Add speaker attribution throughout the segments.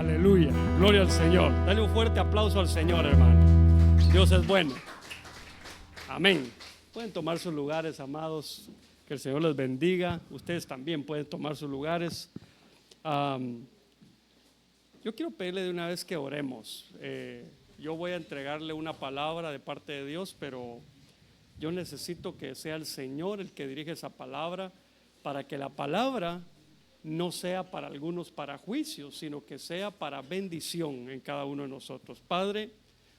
Speaker 1: Aleluya, gloria al Señor. Dale un fuerte aplauso al Señor, hermano. Dios es bueno. Amén. Pueden tomar sus lugares, amados. Que el Señor les bendiga. Ustedes también pueden tomar sus lugares. Yo quiero pedirle de una vez que oremos. Yo voy a entregarle una palabra de parte de Dios, pero yo necesito que sea el Señor el que dirige esa palabra, para que la palabra no sea para algunos para juicio, sino que sea para bendición en cada uno de nosotros. Padre,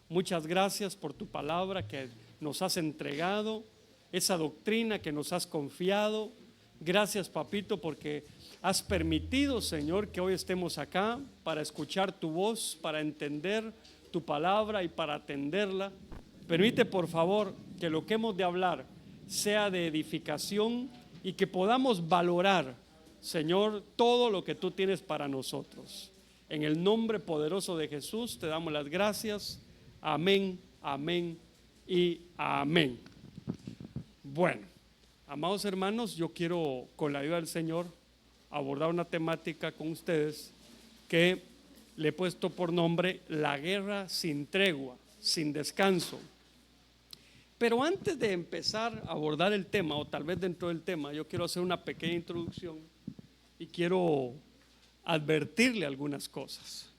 Speaker 1: muchas gracias por tu palabra que nos has entregado, esa doctrina que nos has confiado. Gracias, papito, porque has permitido, Señor, que hoy estemos acá para escuchar tu voz, para entender tu palabra y para atenderla. Permite, por favor, que lo que hemos de hablar sea de edificación y que podamos valorar, Señor, todo lo que tú tienes para nosotros. En el nombre poderoso de Jesús te damos las gracias. Amén, amén y amén. Bueno, amados hermanos, yo quiero, con la ayuda del Señor, abordar una temática con ustedes que le he puesto por nombre la guerra sin tregua, sin descanso. Pero antes de empezar a abordar el tema, o tal vez dentro del tema, yo quiero hacer una pequeña introducción y quiero advertirle algunas cosas.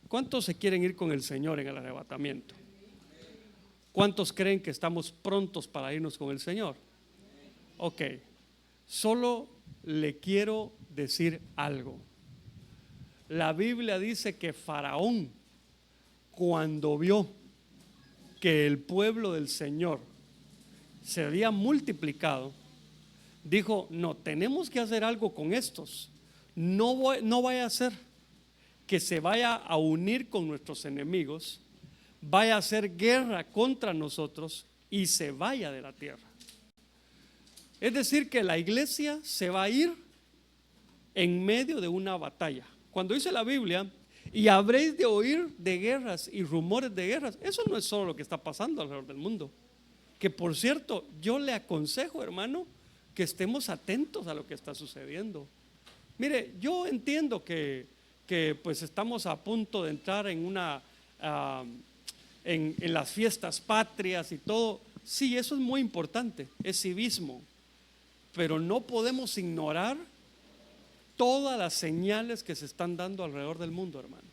Speaker 1: ¿Cuántos se quieren ir con el Señor en el arrebatamiento? ¿Cuántos creen que estamos prontos para irnos con el Señor? Ok, solo le quiero decir algo. La Biblia dice que Faraón, cuando vio que el pueblo del Señor se había multiplicado, dijo: no, tenemos que hacer algo con estos. No vaya a ser que se vaya a unir con nuestros enemigos, vaya a hacer guerra contra nosotros y se vaya de la tierra. Es decir, que la iglesia se va a ir en medio de una batalla. Cuando dice la Biblia, y habréis de oír de guerras y rumores de guerras, eso no es solo lo que está pasando alrededor del mundo. Que por cierto, yo le aconsejo, hermano, que estemos atentos a lo que está sucediendo. Mire, yo entiendo que pues estamos a punto de entrar en en las fiestas patrias y todo. Sí, eso es muy importante, es civismo. Pero no podemos ignorar todas las señales que se están dando alrededor del mundo, hermano.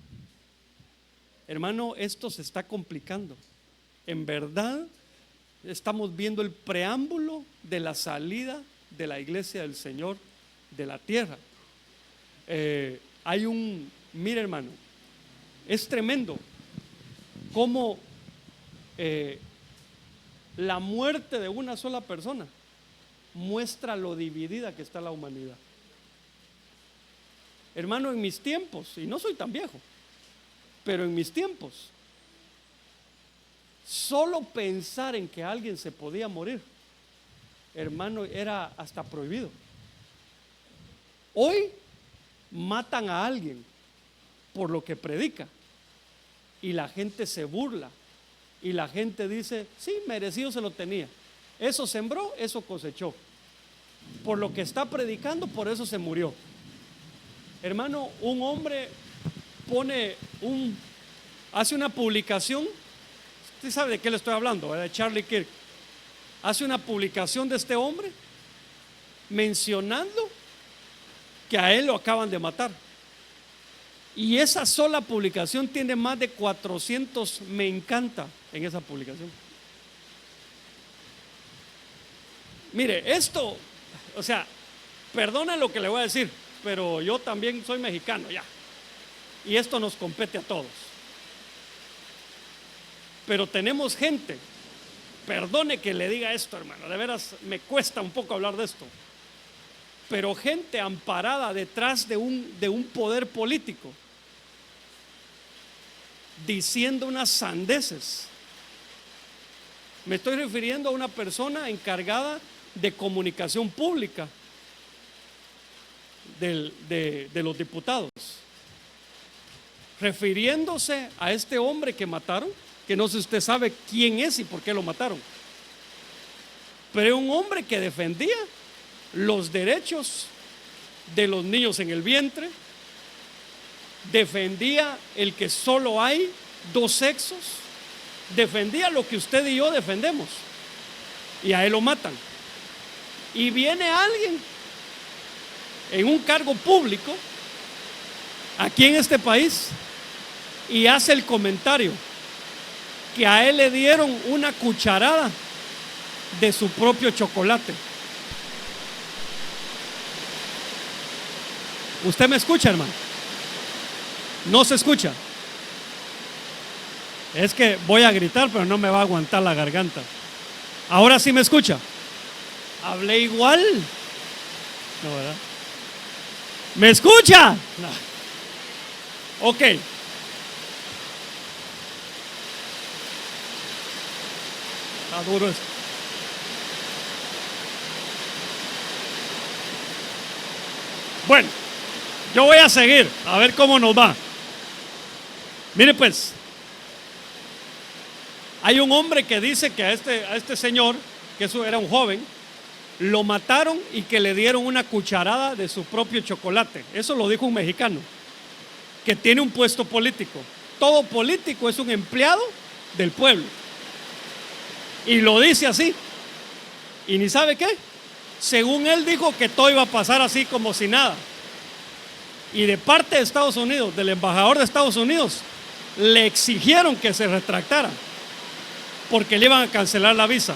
Speaker 1: Hermano, esto se está complicando. En verdad, estamos viendo el preámbulo de la salida de la iglesia del Señor de la tierra. Mire, hermano, es tremendo cómo la muerte de una sola persona muestra lo dividida que está la humanidad. Hermano, en mis tiempos, y no soy tan viejo, pero en mis tiempos, solo pensar en que alguien se podía morir, hermano, era hasta prohibido. Hoy matan a alguien por lo que predica y la gente se burla y la gente dice: sí, merecido se lo tenía, eso sembró, eso cosechó, por lo que está predicando, por eso se murió. Hermano, un hombre hace una publicación, usted sabe de qué le estoy hablando, ¿verdad? De Charlie Kirk. Hace una publicación de este hombre mencionando que a él lo acaban de matar. Y esa sola publicación tiene más de 400 me encanta en esa publicación. Mire, esto, o sea, perdona lo que le voy a decir, pero yo también soy mexicano ya, y esto nos compete a todos. Pero tenemos gente, perdone que le diga esto, hermano, de veras me cuesta un poco hablar de esto, pero gente amparada detrás de un poder político, diciendo unas sandeces. Me estoy refiriendo a una persona encargada de comunicación pública de los diputados, refiriéndose a este hombre que mataron, que no sé si usted sabe quién es y por qué lo mataron, pero es un hombre que defendía los derechos de los niños en el vientre, defendía el que solo hay dos sexos, defendía lo que usted y yo defendemos, y a él lo matan. Y viene alguien en un cargo público aquí en este país y hace el comentario que a él le dieron una cucharada de su propio chocolate. ¿Usted me escucha, hermano? ¿No se escucha? Es que voy a gritar, pero no me va a aguantar la garganta. Ahora sí me escucha. Hablé igual. No, ¿verdad? ¿Me escucha? No. Ok. Está duro esto. Bueno, yo voy a seguir a ver cómo nos va. Mire pues, hay un hombre que dice que a este señor, que eso era un joven, lo mataron y que le dieron una cucharada de su propio chocolate. Eso lo dijo un mexicano que tiene un puesto político. Todo político es un empleado del pueblo. Y lo dice así. ¿Y ni sabe qué? Según él dijo que todo iba a pasar así como si nada. Y de parte de Estados Unidos, del embajador de Estados Unidos, le exigieron que se retractara porque le iban a cancelar la visa.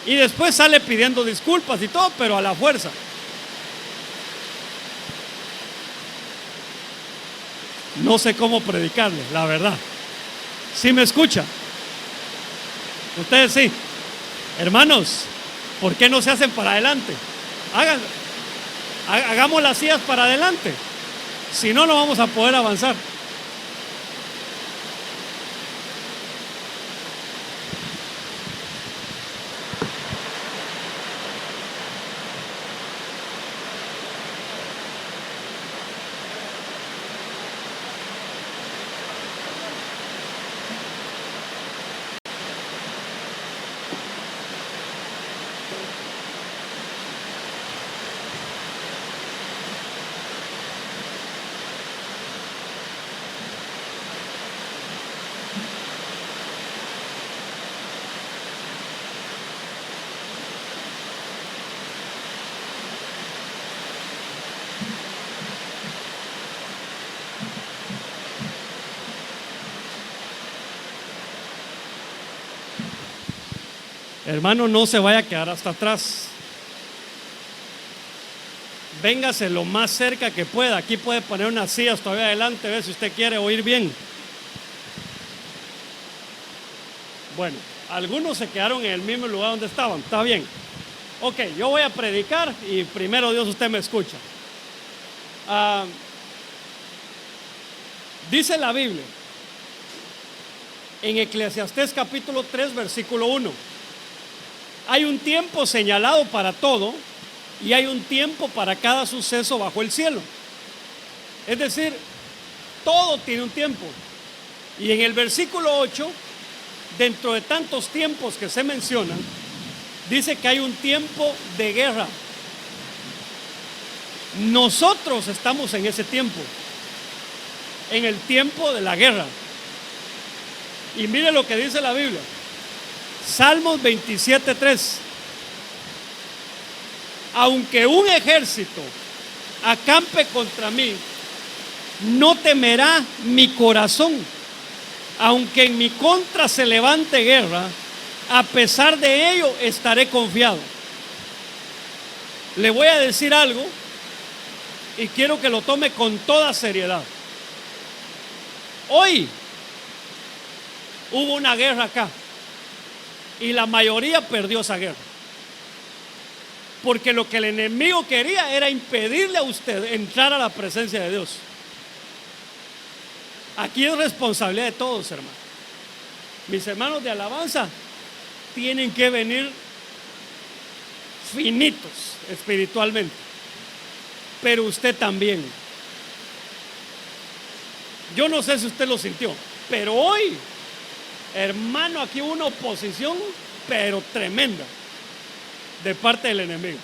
Speaker 1: Y después sale pidiendo disculpas y todo, pero a la fuerza. No sé cómo predicarle, la verdad. ¿Sí me escucha? Ustedes sí. Hermanos, ¿por qué no se hacen para adelante? Hagamos las sillas para adelante. Si no, no vamos a poder avanzar. Hermano, no se vaya a quedar hasta atrás. Véngase lo más cerca que pueda. Aquí puede poner unas sillas todavía adelante, ve si usted quiere oír bien. Bueno, algunos se quedaron en el mismo lugar donde estaban. Está bien. Ok, yo voy a predicar y primero Dios usted me escucha. Dice la Biblia en Eclesiastés capítulo 3 versículo 1: hay un tiempo señalado para todo y hay un tiempo para cada suceso bajo el cielo. Es decir, todo tiene un tiempo. Y en el versículo 8, dentro de tantos tiempos que se mencionan, dice que hay un tiempo de guerra. Nosotros estamos en ese tiempo, en el tiempo de la guerra. Y mire lo que dice la Biblia. Salmos 27:3: aunque un ejército acampe contra mí, no temerá mi corazón. Aunque en mi contra se levante guerra, a pesar de ello estaré confiado. Le voy a decir algo y quiero que lo tome con toda seriedad. Hoy hubo una guerra acá y la mayoría perdió esa guerra, porque lo que el enemigo quería era impedirle a usted entrar a la presencia de Dios. Aquí es responsabilidad de todos, hermanos. Mis hermanos de alabanza tienen que venir finitos espiritualmente, pero usted también. Yo no sé si usted lo sintió, pero hoy, hermano, aquí hubo una oposición pero tremenda de parte del enemigo.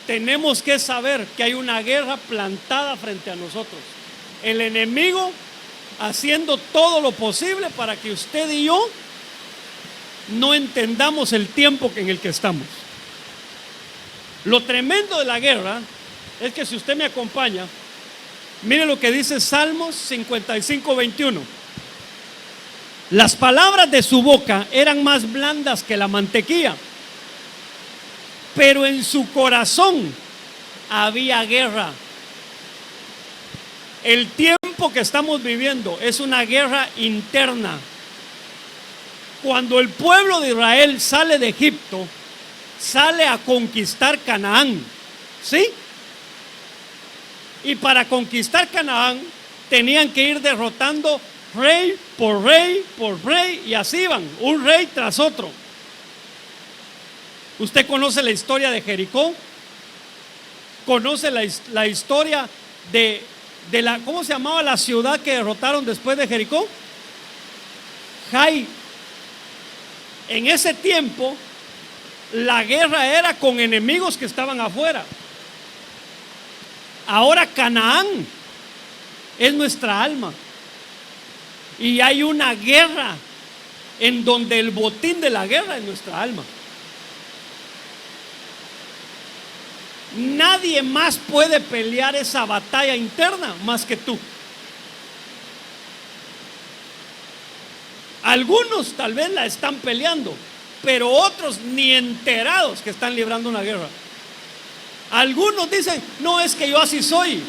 Speaker 1: tenemos que saber que hay una guerra plantada frente a nosotros. El enemigo haciendo todo lo posible para que usted y yo no entendamos el tiempo en el que estamos. Lo tremendo de la guerra es que, si usted me acompaña, mire lo que dice Salmos 55:21. Las palabras de su boca eran más blandas que la mantequilla, pero en su corazón había guerra. El tiempo que estamos viviendo es una guerra interna. Cuando el pueblo de Israel sale de Egipto, sale a conquistar Canaán, ¿sí? Y para conquistar Canaán tenían que ir derrotando rey por rey por rey, y así iban, un rey tras otro. Usted conoce la historia de Jericó, conoce la historia de la, ¿cómo se llamaba la ciudad que derrotaron después de Jericó? Jai. En ese tiempo la guerra era con enemigos que estaban afuera. Ahora Canaán es nuestra alma, y hay una guerra en donde el botín de la guerra es nuestra alma. Nadie más puede pelear esa batalla interna más que tú. Algunos tal vez la están peleando, pero otros ni enterados que están librando una guerra. Algunos dicen: no, es que yo así soy.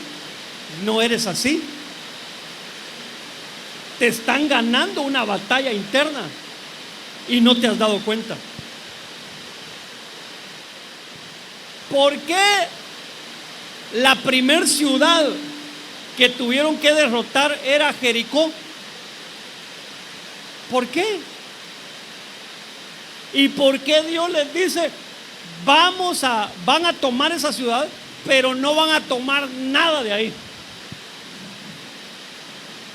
Speaker 1: No eres así. Te están ganando una batalla interna y no te has dado cuenta. ¿Por qué la primer ciudad que tuvieron que derrotar era Jericó? ¿Por qué? ¿Y por qué Dios les dice: van a tomar esa ciudad, pero no van a tomar nada de ahí?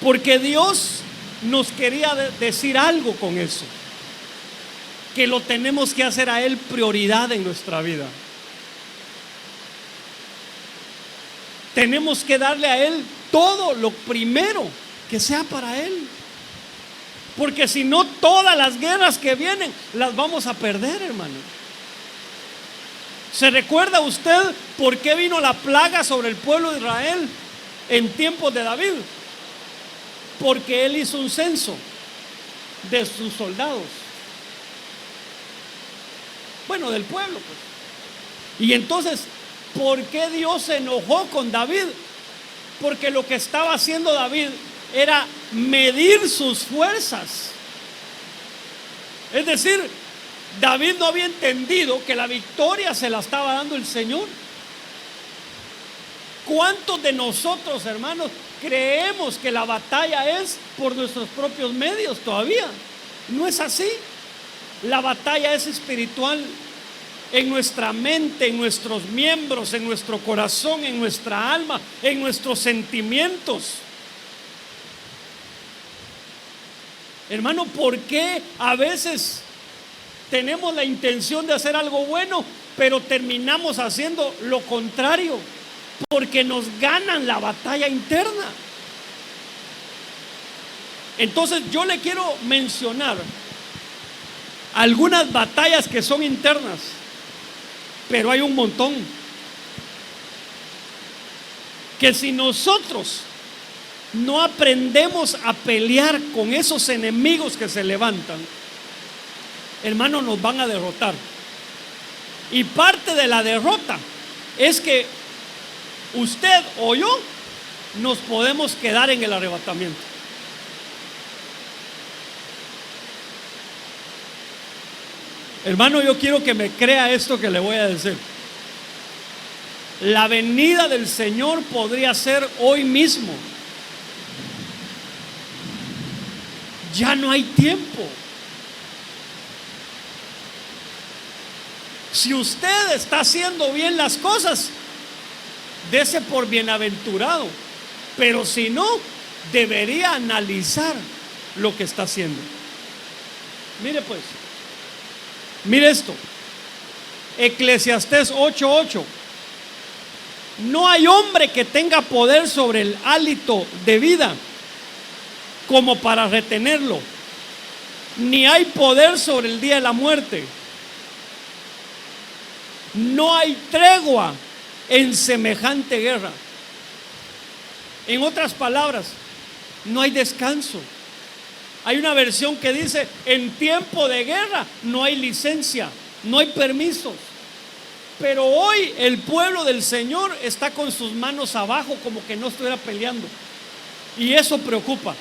Speaker 1: Porque Dios nos quería decir algo con eso, que lo tenemos que hacer a Él prioridad en nuestra vida. Tenemos que darle a Él todo lo primero que sea para Él, porque si no, todas las guerras que vienen las vamos a perder, hermano. ¿Se recuerda usted por qué vino la plaga sobre el pueblo de Israel en tiempos de David? Porque él hizo un censo de sus soldados, bueno, del pueblo, pues. Y entonces, ¿por qué Dios se enojó con David? Porque lo que estaba haciendo David era medir sus fuerzas. Es decir, David no había entendido que la victoria se la estaba dando el Señor. ¿Cuántos de nosotros, hermanos, creemos que la batalla es por nuestros propios medios todavía? No es así. La batalla es espiritual, en nuestra mente, en nuestros miembros, en nuestro corazón, en nuestra alma, en nuestros sentimientos. Hermano, ¿por qué a veces tenemos la intención de hacer algo bueno, pero terminamos haciendo lo contrario? Porque nos ganan la batalla interna. Entonces yo le quiero mencionar algunas batallas que son internas, pero hay un montón que, si nosotros no aprendemos a pelear con esos enemigos que se levantan, hermano, nos van a derrotar. Y parte de la derrota es que usted o yo nos podemos quedar en el arrebatamiento. Hermano, yo quiero que me crea esto que le voy a decir. La venida del Señor podría ser hoy mismo. Ya no hay tiempo. Si usted está haciendo bien las cosas, dese por bienaventurado. Pero si no, debería analizar lo que está haciendo. Mire pues, mire esto. Eclesiastés 8:8. No hay hombre que tenga poder sobre el hálito de vida como para retenerlo, ni hay poder sobre el día de la muerte. No hay tregua en semejante guerra. En otras palabras, no hay descanso. Hay una versión que dice: en tiempo de guerra no hay licencia, no hay permisos. Pero hoy el pueblo del Señor está con sus manos abajo, como que no estuviera peleando. Y eso preocupa.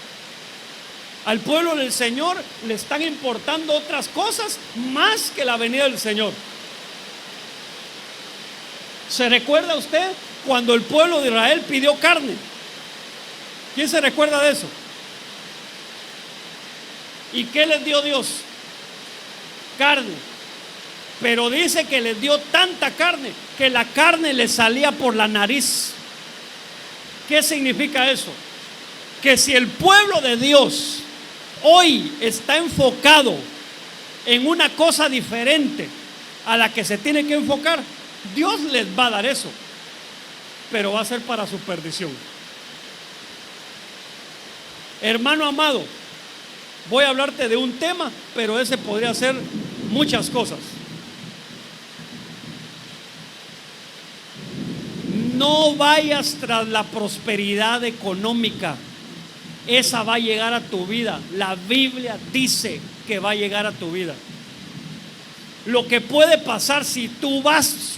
Speaker 1: Al pueblo del Señor le están importando otras cosas más que la venida del Señor. ¿Se recuerda usted cuando el pueblo de Israel pidió carne? ¿Quién se recuerda de eso? ¿Y qué les dio Dios? Carne. Pero dice que les dio tanta carne que la carne les salía por la nariz. ¿Qué significa eso? Que si el pueblo de Dios hoy está enfocado en una cosa diferente a la que se tiene que enfocar, Dios les va a dar eso, pero va a ser para su perdición. Hermano amado, voy a hablarte de un tema, pero ese podría ser muchas cosas. No vayas tras la prosperidad económica. Esa va a llegar a tu vida. La Biblia dice que va a llegar a tu vida. Lo que puede pasar si tú vas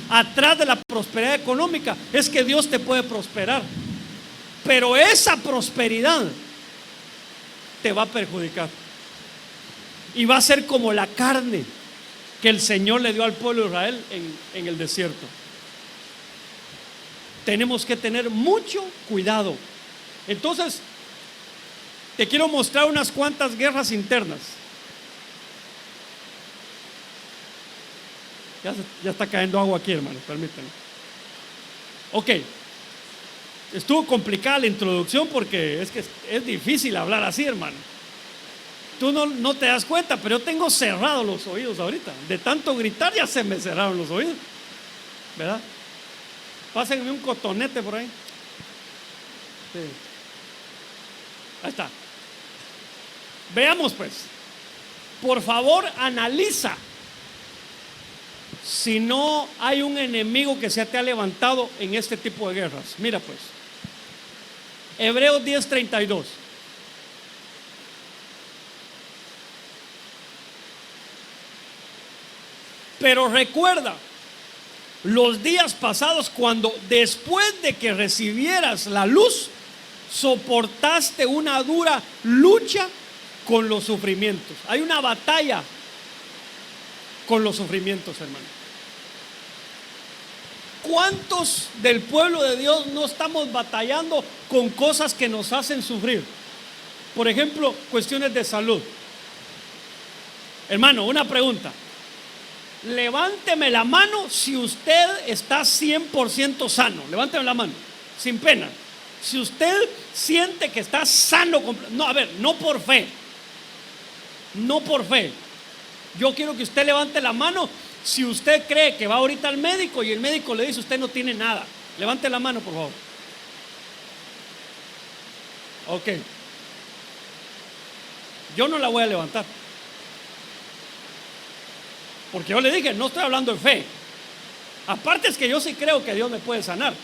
Speaker 1: atrás de la prosperidad económica es que Dios te puede prosperar, pero esa prosperidad te va a perjudicar y va a ser como la carne que el Señor le dio al pueblo de Israel en el desierto. Tenemos que tener mucho cuidado. Entonces, te quiero mostrar unas cuantas guerras internas. Ya está cayendo agua aquí, hermano, permítanme. Ok, estuvo complicada la introducción porque es que es difícil hablar así, hermano. Tú no te das cuenta, pero yo tengo cerrados los oídos ahorita. De tanto gritar ya se me cerraron los oídos, ¿verdad? Pásenme un cotonete por ahí. Sí. Ahí está. Veamos pues. Por favor, analiza si no hay un enemigo que se te ha levantado en este tipo de guerras. Mira pues, Hebreos 10:32. Pero recuerda los días pasados, cuando después de que recibieras la luz, soportaste una dura lucha con los sufrimientos. Hay una batalla con los sufrimientos, hermano. ¿Cuántos del pueblo de Dios no estamos batallando con cosas que nos hacen sufrir? Por ejemplo, cuestiones de salud. Hermano, una pregunta. Levánteme la mano si usted está 100% sano. Levánteme la mano, sin pena. Si usted siente que está sano, no, a ver, no por fe. No por fe. Yo quiero que usted levante la mano si usted cree que va ahorita al médico y el médico le dice: usted no tiene nada. Levante la mano, por favor. Ok. Yo no la voy a levantar, porque yo le dije, no estoy hablando de fe. Aparte es que yo sí creo que Dios me puede sanar,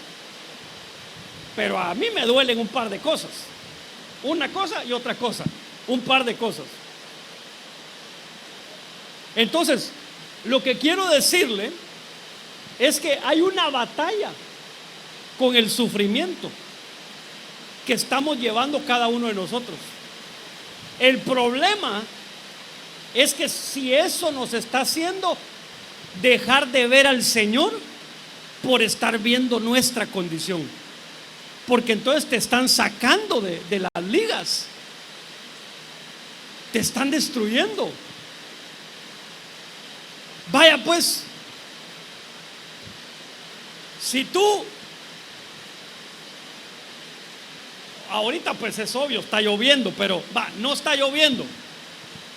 Speaker 1: pero a mí me duelen un par de cosas. Una cosa y otra cosa. Un par de cosas. Entonces, lo que quiero decirle es que hay una batalla con el sufrimiento que estamos llevando cada uno de nosotros. El problema es que si eso nos está haciendo dejar de ver al Señor por estar viendo nuestra condición, porque entonces te están sacando de las ligas, te están destruyendo. Vaya pues, si tú ahorita pues es obvio, está lloviendo, pero no está lloviendo.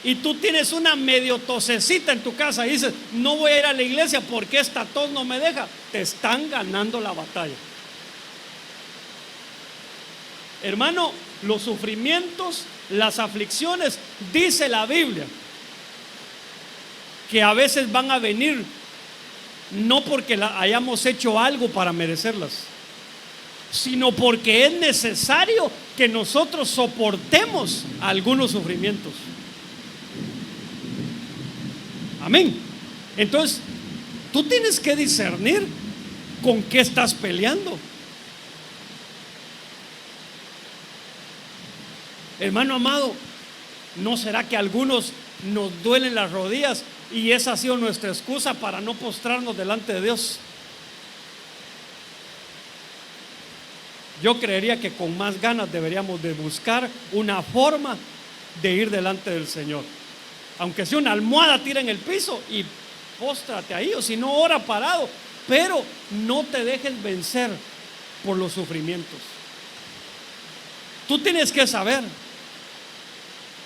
Speaker 1: y tú tienes una medio tosecita en tu casa y dices, no voy a ir a la iglesia porque esta tos no me deja, te están ganando la batalla. Hermano, los sufrimientos, las aflicciones, dice la Biblia, que a veces van a venir no porque hayamos hecho algo para merecerlas, sino porque es necesario que nosotros soportemos algunos sufrimientos. Amén. Entonces, tú tienes que discernir con qué estás peleando. Hermano amado, ¿no será que a algunos nos duelen las rodillas y esa ha sido nuestra excusa para no postrarnos delante de Dios? Yo creería que con más ganas deberíamos de buscar una forma de ir delante del Señor. Aunque sea una almohada, tira en el piso y póstrate ahí, o si no, ora parado, pero no te dejes vencer por los sufrimientos. Tú tienes que saber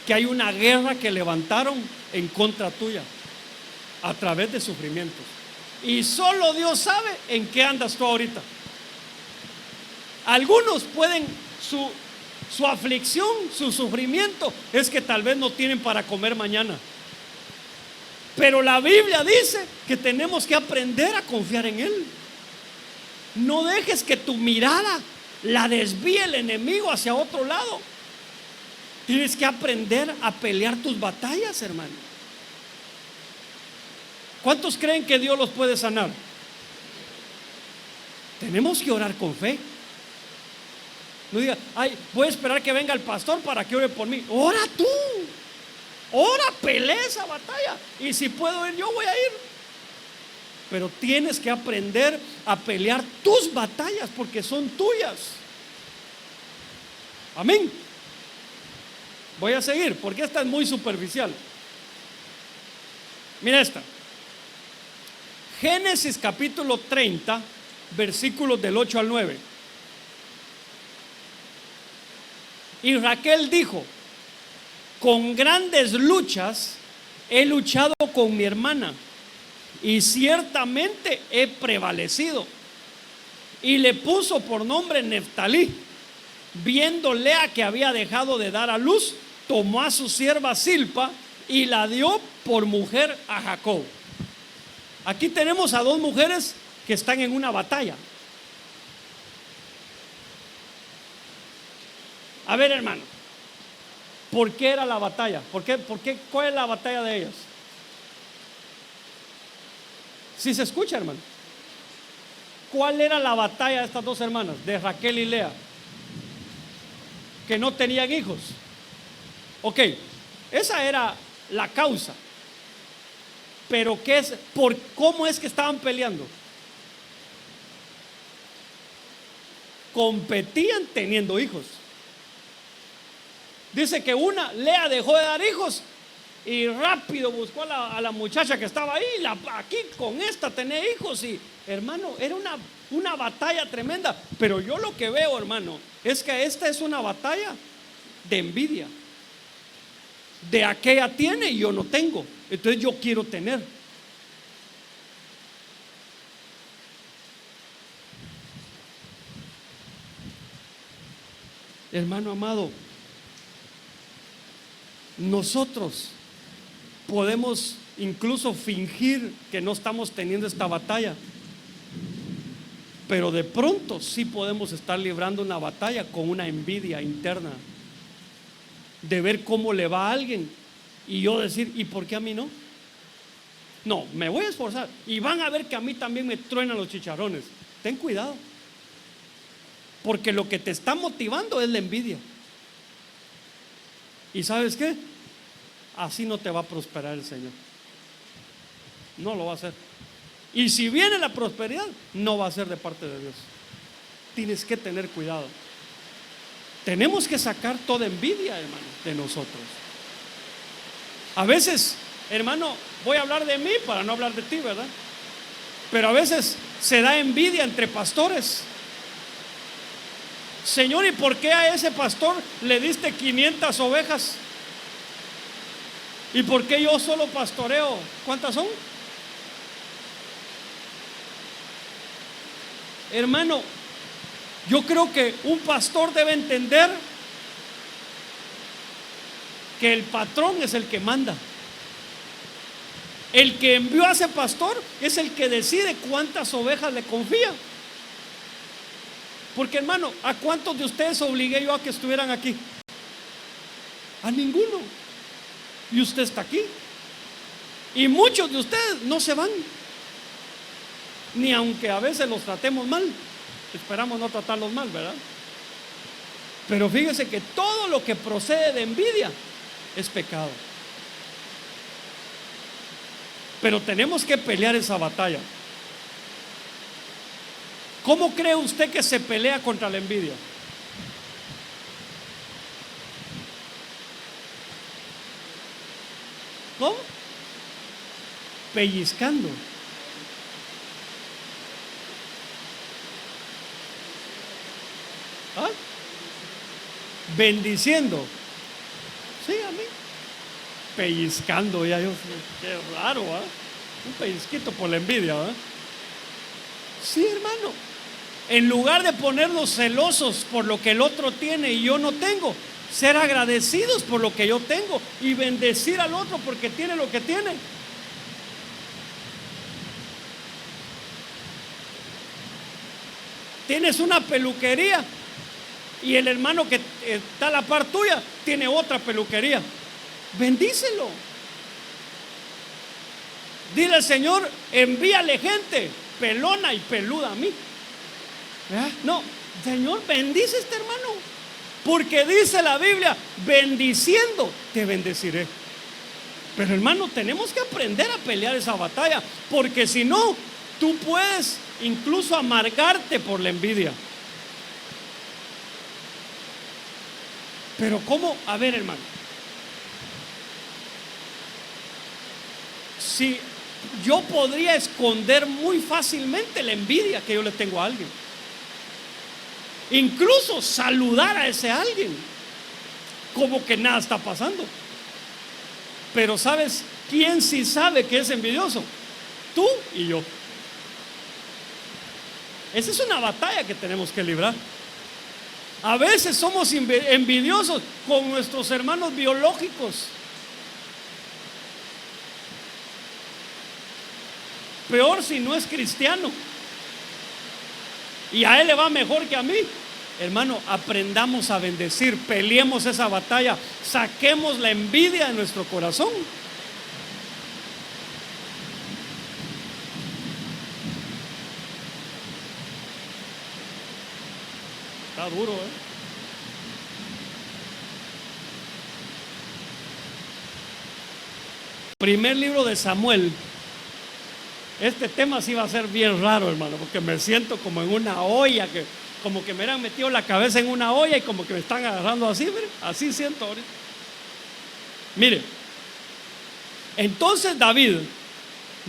Speaker 1: que hay una guerra que levantaron en contra tuya a través de sufrimientos, y solo Dios sabe en qué andas tú ahorita. Algunos pueden, su aflicción, su sufrimiento es que tal vez no tienen para comer mañana, pero la Biblia dice que tenemos que aprender a confiar en Él. No dejes que tu mirada la desvíe el enemigo hacia otro lado. Tienes que aprender a pelear tus batallas, hermano. ¿Cuántos creen que Dios los puede sanar? Tenemos que orar con fe. No diga, ay, voy a esperar que venga el pastor para que ore por mí. Ora tú. Ora, pelea esa batalla. Y si puedo ir, yo voy a ir. Pero tienes que aprender a pelear tus batallas porque son tuyas. Amén. Voy a seguir porque esta es muy superficial. Mira esta. Génesis capítulo 30, versículos del 8 al 9. Y Raquel dijo: con grandes luchas he luchado con mi hermana y ciertamente he prevalecido. Y le puso por nombre Neftalí. Viendo Lea que había dejado de dar a luz, tomó a su sierva Silpa y la dio por mujer a Jacob. Aquí tenemos a dos mujeres que están en una batalla. A ver, hermano, ¿por qué era la batalla? ¿Cuál es la batalla de ellas? ¿Sí se escucha, hermano? ¿Cuál era la batalla de estas dos hermanas, de Raquel y Lea? Que no tenían hijos. Ok, esa era la causa. Pero ¿cómo es que estaban peleando? Competían teniendo hijos. Dice que Lea dejó de dar hijos y rápido buscó a la muchacha que estaba ahí. Aquí con esta tenía hijos. Y hermano, era una batalla tremenda. Pero yo lo que veo, hermano, es que esta es una batalla de envidia. De aquella tiene y yo no tengo, entonces yo quiero tener. Hermano amado, nosotros podemos incluso fingir que no estamos teniendo esta batalla, pero de pronto sí podemos estar librando una batalla con una envidia interna de ver cómo le va a alguien y yo decir, ¿y por qué a mí no? No, me voy a esforzar y van a ver que a mí también me truenan los chicharrones. Ten cuidado, porque lo que te está motivando es la envidia. ¿Y sabes qué? Así no te va a prosperar el Señor. No lo va a hacer. Y si viene la prosperidad, no va a ser de parte de Dios. Tienes que tener cuidado. Tenemos que sacar toda envidia, hermano, de nosotros. A veces, hermano, voy a hablar de mí para no hablar de ti, ¿verdad? Pero a veces se da envidia entre pastores. Señor, ¿y por qué a ese pastor le diste 500 ovejas? ¿Y por qué yo solo pastoreo? ¿Cuántas son? Hermano, yo creo que un pastor debe entender que el patrón es el que manda. El que envió a ese pastor es el que decide cuántas ovejas le confía. Porque, hermano, ¿a cuántos de ustedes obligué yo a que estuvieran aquí? A ninguno. Y usted está aquí. Y muchos de ustedes no se van, ni aunque a veces los tratemos mal. Esperamos no tratarlos mal, ¿verdad? Pero fíjese que todo lo que procede de envidia es pecado. Pero tenemos que pelear esa batalla. ¿Cómo cree usted que se pelea contra la envidia? ¿Cómo? Pellizcando. ¿Ah? Bendiciendo. Sí, a mí. Pellizcando, ya yo, qué raro, ¿ah? Un pellizquito por la envidia, ¿ah? Sí, hermano. En lugar de ponernos celosos por lo que el otro tiene y yo no tengo, ser agradecidos por lo que yo tengo y bendecir al otro porque tiene lo que tiene. Tienes una peluquería y el hermano que está a la par tuya tiene otra peluquería. Bendícelo. Dile al Señor, envíale gente pelona y peluda a mí. No, Señor, bendice a este hermano, porque dice la Biblia, bendiciendo te bendeciré. Pero, hermano, tenemos que aprender a pelear esa batalla, porque si no, tú puedes incluso amargarte por la envidia. Pero ¿cómo? A ver, hermano, si yo podría esconder muy fácilmente la envidia que yo le tengo a alguien, incluso saludar a ese alguien como que nada está pasando. Pero ¿sabes quién sí sabe que es envidioso? Tú y yo. Esa es una batalla que tenemos que librar. A veces somos envidiosos con nuestros hermanos biológicos. Peor si no es cristiano y a él le va mejor que a mí. Hermano, aprendamos a bendecir, peleemos esa batalla, saquemos la envidia de nuestro corazón. Está duro, ¿eh? Primer libro de Samuel. Este tema sí va a ser bien raro, hermano, porque me siento como en una olla, como que me hubieran metido la cabeza en una olla y como que me están agarrando así, mire, así siento ahorita. Mire, entonces David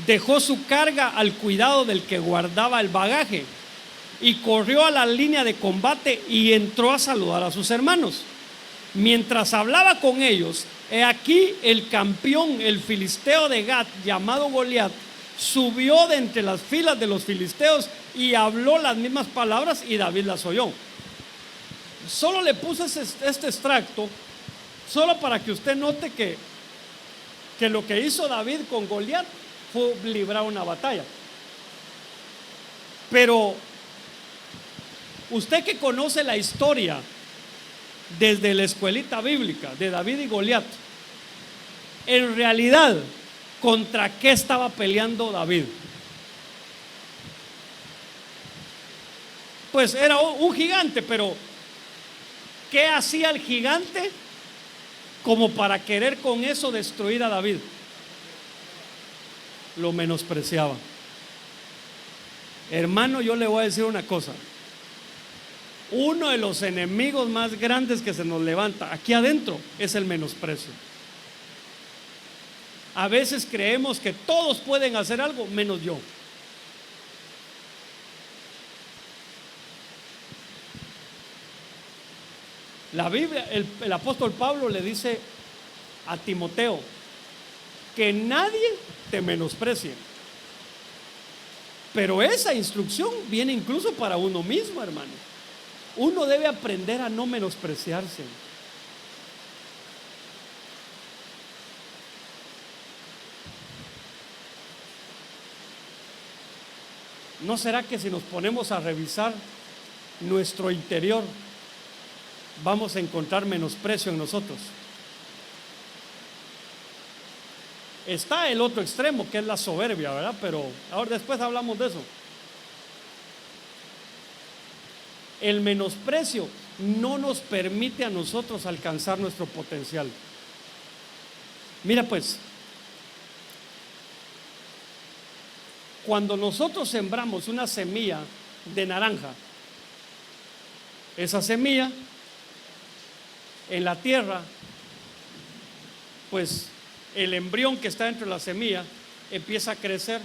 Speaker 1: dejó su carga al cuidado del que guardaba el bagaje y corrió a la línea de combate y entró a saludar a sus hermanos. Mientras hablaba con ellos, he aquí el campeón, el filisteo de Gat, llamado Goliat, subió de entre las filas de los filisteos y habló las mismas palabras y David las oyó. Solo le puse este extracto solo para que usted note que lo que hizo David con Goliat fue librar una batalla. Pero usted que conoce la historia desde la escuelita bíblica de David y Goliat, en realidad, ¿contra qué estaba peleando David? Pues era un gigante, pero ¿qué hacía el gigante como para querer con eso destruir a David? Lo menospreciaba. Hermano, yo le voy a decir una cosa. Uno de los enemigos más grandes que se nos levanta aquí adentro es el menosprecio. A veces creemos que todos pueden hacer algo menos yo. La Biblia, el apóstol Pablo le dice a Timoteo, que nadie te menosprecie. Pero esa instrucción viene incluso para uno mismo, hermano. Uno debe aprender a no menospreciarse. ¿No será que si nos ponemos a revisar nuestro interior, vamos a encontrar menosprecio en nosotros? Está el otro extremo, que es la soberbia, ¿verdad? Pero ahora después hablamos de eso. El menosprecio no nos permite a nosotros alcanzar nuestro potencial. Mira pues, cuando nosotros sembramos una semilla de naranja, esa semilla en la tierra, pues el embrión que está dentro de la semilla empieza a crecer,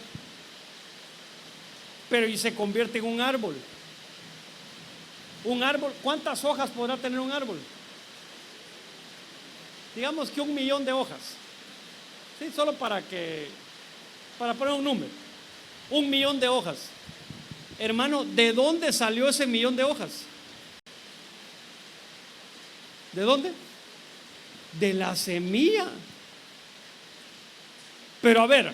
Speaker 1: pero y se convierte en un árbol. Un árbol, ¿cuántas hojas podrá tener un árbol? Digamos que 1.000.000 de hojas. Sí, solo para poner un número. 1.000.000 de hojas. Hermano, ¿de dónde salió ese 1.000.000 de hojas? ¿De dónde? De la semilla. Pero a ver,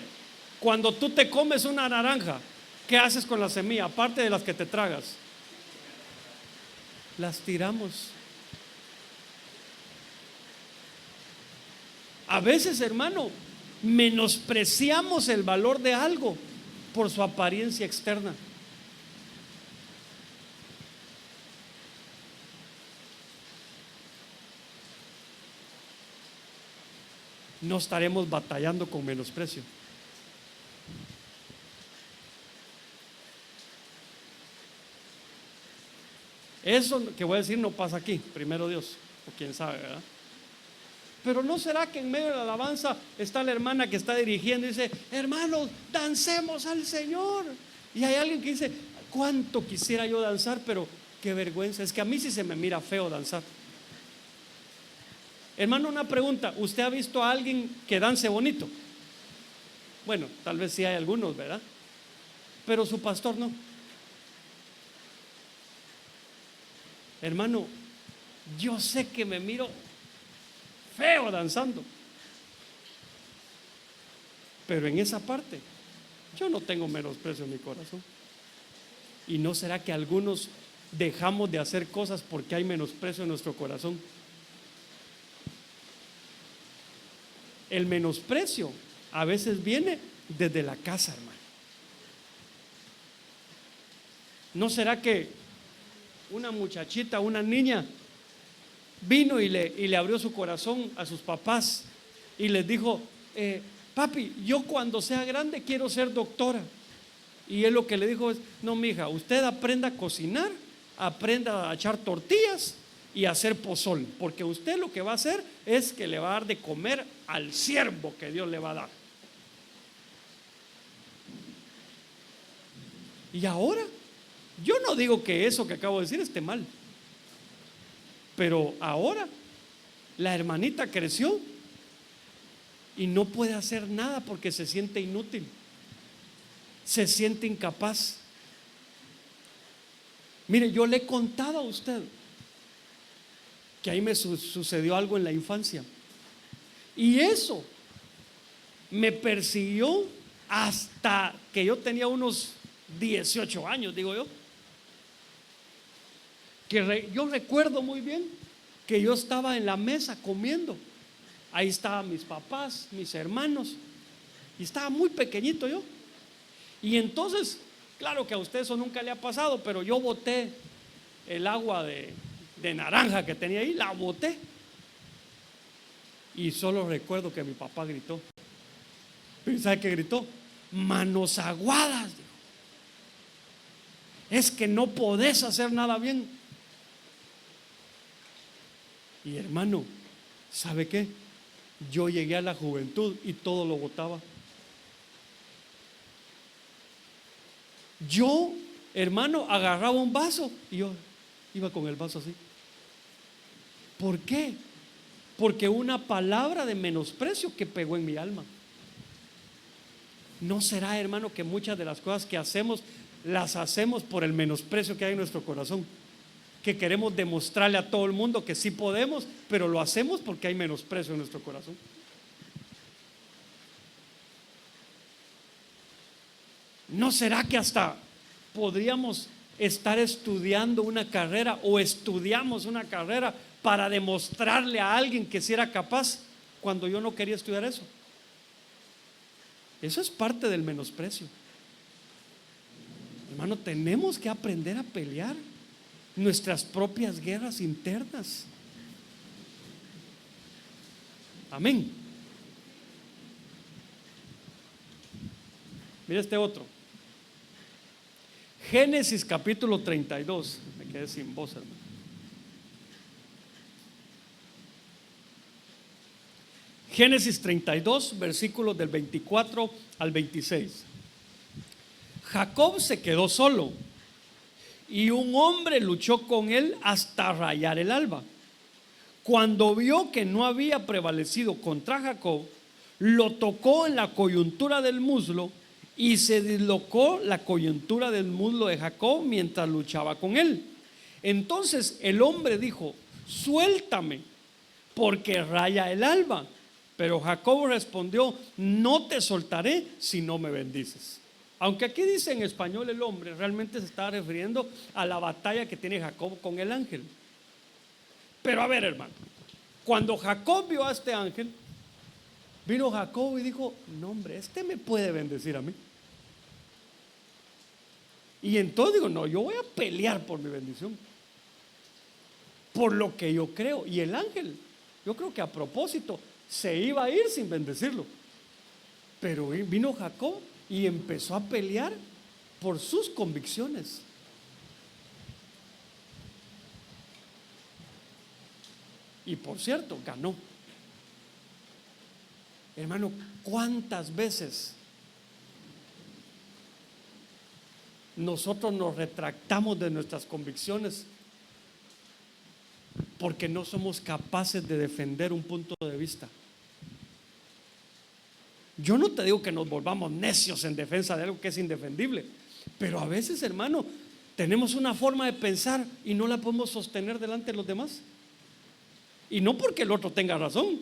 Speaker 1: cuando tú te comes una naranja, ¿qué haces con la semilla? Aparte de las que te tragas, las tiramos. A veces, hermano, menospreciamos el valor de algo por su apariencia externa. No estaremos batallando con menosprecio. Eso que voy a decir no pasa aquí, primero Dios, o quién sabe, ¿verdad? Pero ¿no será que en medio de la alabanza está la hermana que está dirigiendo y dice: hermanos, dancemos al Señor? Y hay alguien que dice: cuánto quisiera yo danzar, pero qué vergüenza, es que a mí sí se me mira feo danzar. Hermano, una pregunta: ¿usted ha visto a alguien que dance bonito? Bueno, tal vez sí hay algunos, ¿verdad? Pero su pastor no. Hermano, yo sé que me miro feo danzando, pero en esa parte yo no tengo menosprecio en mi corazón. ¿Y no será que algunos dejamos de hacer cosas porque hay menosprecio en nuestro corazón? El menosprecio a veces viene desde la casa, hermano. ¿No será que una muchachita, una niña vino y le abrió su corazón a sus papás y les dijo: papi, yo cuando sea grande quiero ser doctora? Y él lo que le dijo es: no, mija, usted aprenda a cocinar, aprenda a echar tortillas y a hacer pozol, porque usted lo que va a hacer es que le va a dar de comer al siervo que Dios le va a dar. Y ahora, yo no digo que eso que acabo de decir esté mal, pero ahora la hermanita creció y no puede hacer nada porque se siente inútil, se siente incapaz. Mire, yo le he contado a usted que ahí me sucedió algo en la infancia, y eso me persiguió hasta que yo tenía unos 18 años, digo yo. Yo recuerdo muy bien que yo estaba en la mesa comiendo. Ahí estaban mis papás, mis hermanos, y estaba muy pequeñito yo. Y entonces, claro que a usted eso nunca le ha pasado, pero yo boté el agua de naranja que tenía ahí, la boté. Y solo recuerdo que mi papá gritó. ¿Sabe qué gritó? Manos aguadas, dijo. Es que no podés hacer nada bien. Y hermano, ¿sabe qué? Yo llegué a la juventud y todo lo botaba. Yo, hermano, agarraba un vaso y yo iba con el vaso así. ¿Por qué? Porque una palabra de menosprecio que pegó en mi alma. ¿No será, hermano, que muchas de las cosas que hacemos las hacemos por el menosprecio que hay en nuestro corazón? Que queremos demostrarle a todo el mundo que sí podemos, pero lo hacemos porque hay menosprecio en nuestro corazón. ¿No será que hasta podríamos estar estudiando una carrera o estudiamos una carrera para demostrarle a alguien que sí era capaz cuando yo no quería estudiar eso? Eso es parte del menosprecio. Hermano, tenemos que aprender a pelear nuestras propias guerras internas. Amén. Mira este otro. Génesis capítulo 32. Me quedé sin voz, hermano. Génesis 32, versículos del 24 al 26. Jacob se quedó solo y un hombre luchó con él hasta rayar el alba. Cuando vio que no había prevalecido contra Jacob, lo tocó en la coyuntura del muslo y se dislocó la coyuntura del muslo de Jacob mientras luchaba con él. Entonces el hombre dijo: suéltame, porque raya el alba. Pero Jacob respondió: no te soltaré si no me bendices. Aunque aquí dice en español el hombre, realmente se está refiriendo a la batalla que tiene Jacob con el ángel. Pero a ver, hermano, cuando Jacob vio a este ángel, vino Jacob y dijo: no, hombre, este me puede bendecir a mí. Y entonces digo: no, yo voy a pelear por mi bendición, por lo que yo creo. Y el ángel, yo creo que a propósito se iba a ir sin bendecirlo, pero vino Jacob y empezó a pelear por sus convicciones. Y por cierto, ganó. Hermano, ¿cuántas veces nosotros nos retractamos de nuestras convicciones porque no somos capaces de defender un punto de vista? Yo no te digo que nos volvamos necios en defensa de algo que es indefendible, pero a veces, hermano, tenemos una forma de pensar y no la podemos sostener delante de los demás. Y no porque el otro tenga razón,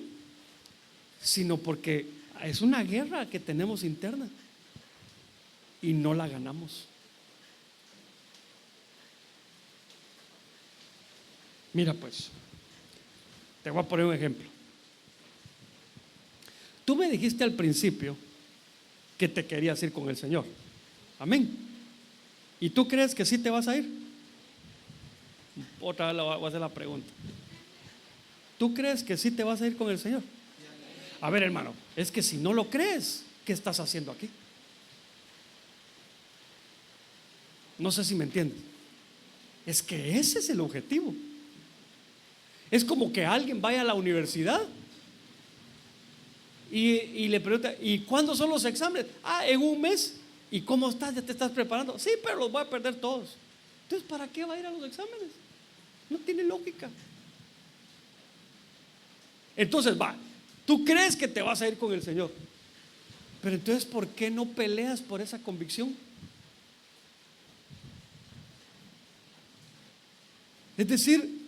Speaker 1: sino porque es una guerra que tenemos interna y no la ganamos. Mira, pues, te voy a poner un ejemplo. Tú me dijiste al principio que te querías ir con el Señor. Amén. ¿Y tú crees que sí te vas a ir? Otra vez le voy a hacer la pregunta. ¿Tú crees que sí te vas a ir con el Señor? A ver, hermano, es que si no lo crees, ¿qué estás haciendo aquí? No sé si me entiendes. Es que ese es el objetivo. Es como que alguien vaya a la universidad y le pregunta: ¿y cuándo son los exámenes? En un mes. ¿Y cómo estás? ¿Ya te estás preparando? Sí, pero los voy a perder todos. Entonces, ¿para qué va a ir a los exámenes? No tiene lógica. Entonces, tú crees que te vas a ir con el Señor, pero entonces, ¿por qué no peleas por esa convicción? Es decir,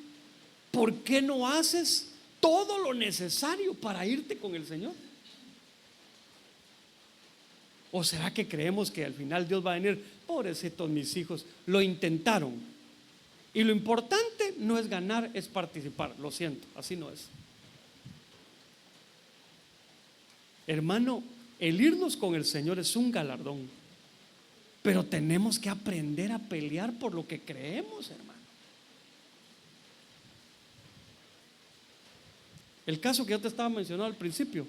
Speaker 1: ¿por qué no haces todo lo necesario para irte con el Señor? ¿O será que creemos que al final Dios va a venir? Pobrecitos mis hijos, lo intentaron. Y lo importante no es ganar, es participar. Lo siento, así no es. Hermano, el irnos con el Señor es un galardón, pero tenemos que aprender a pelear por lo que creemos, hermano. El caso que yo te estaba mencionando al principio,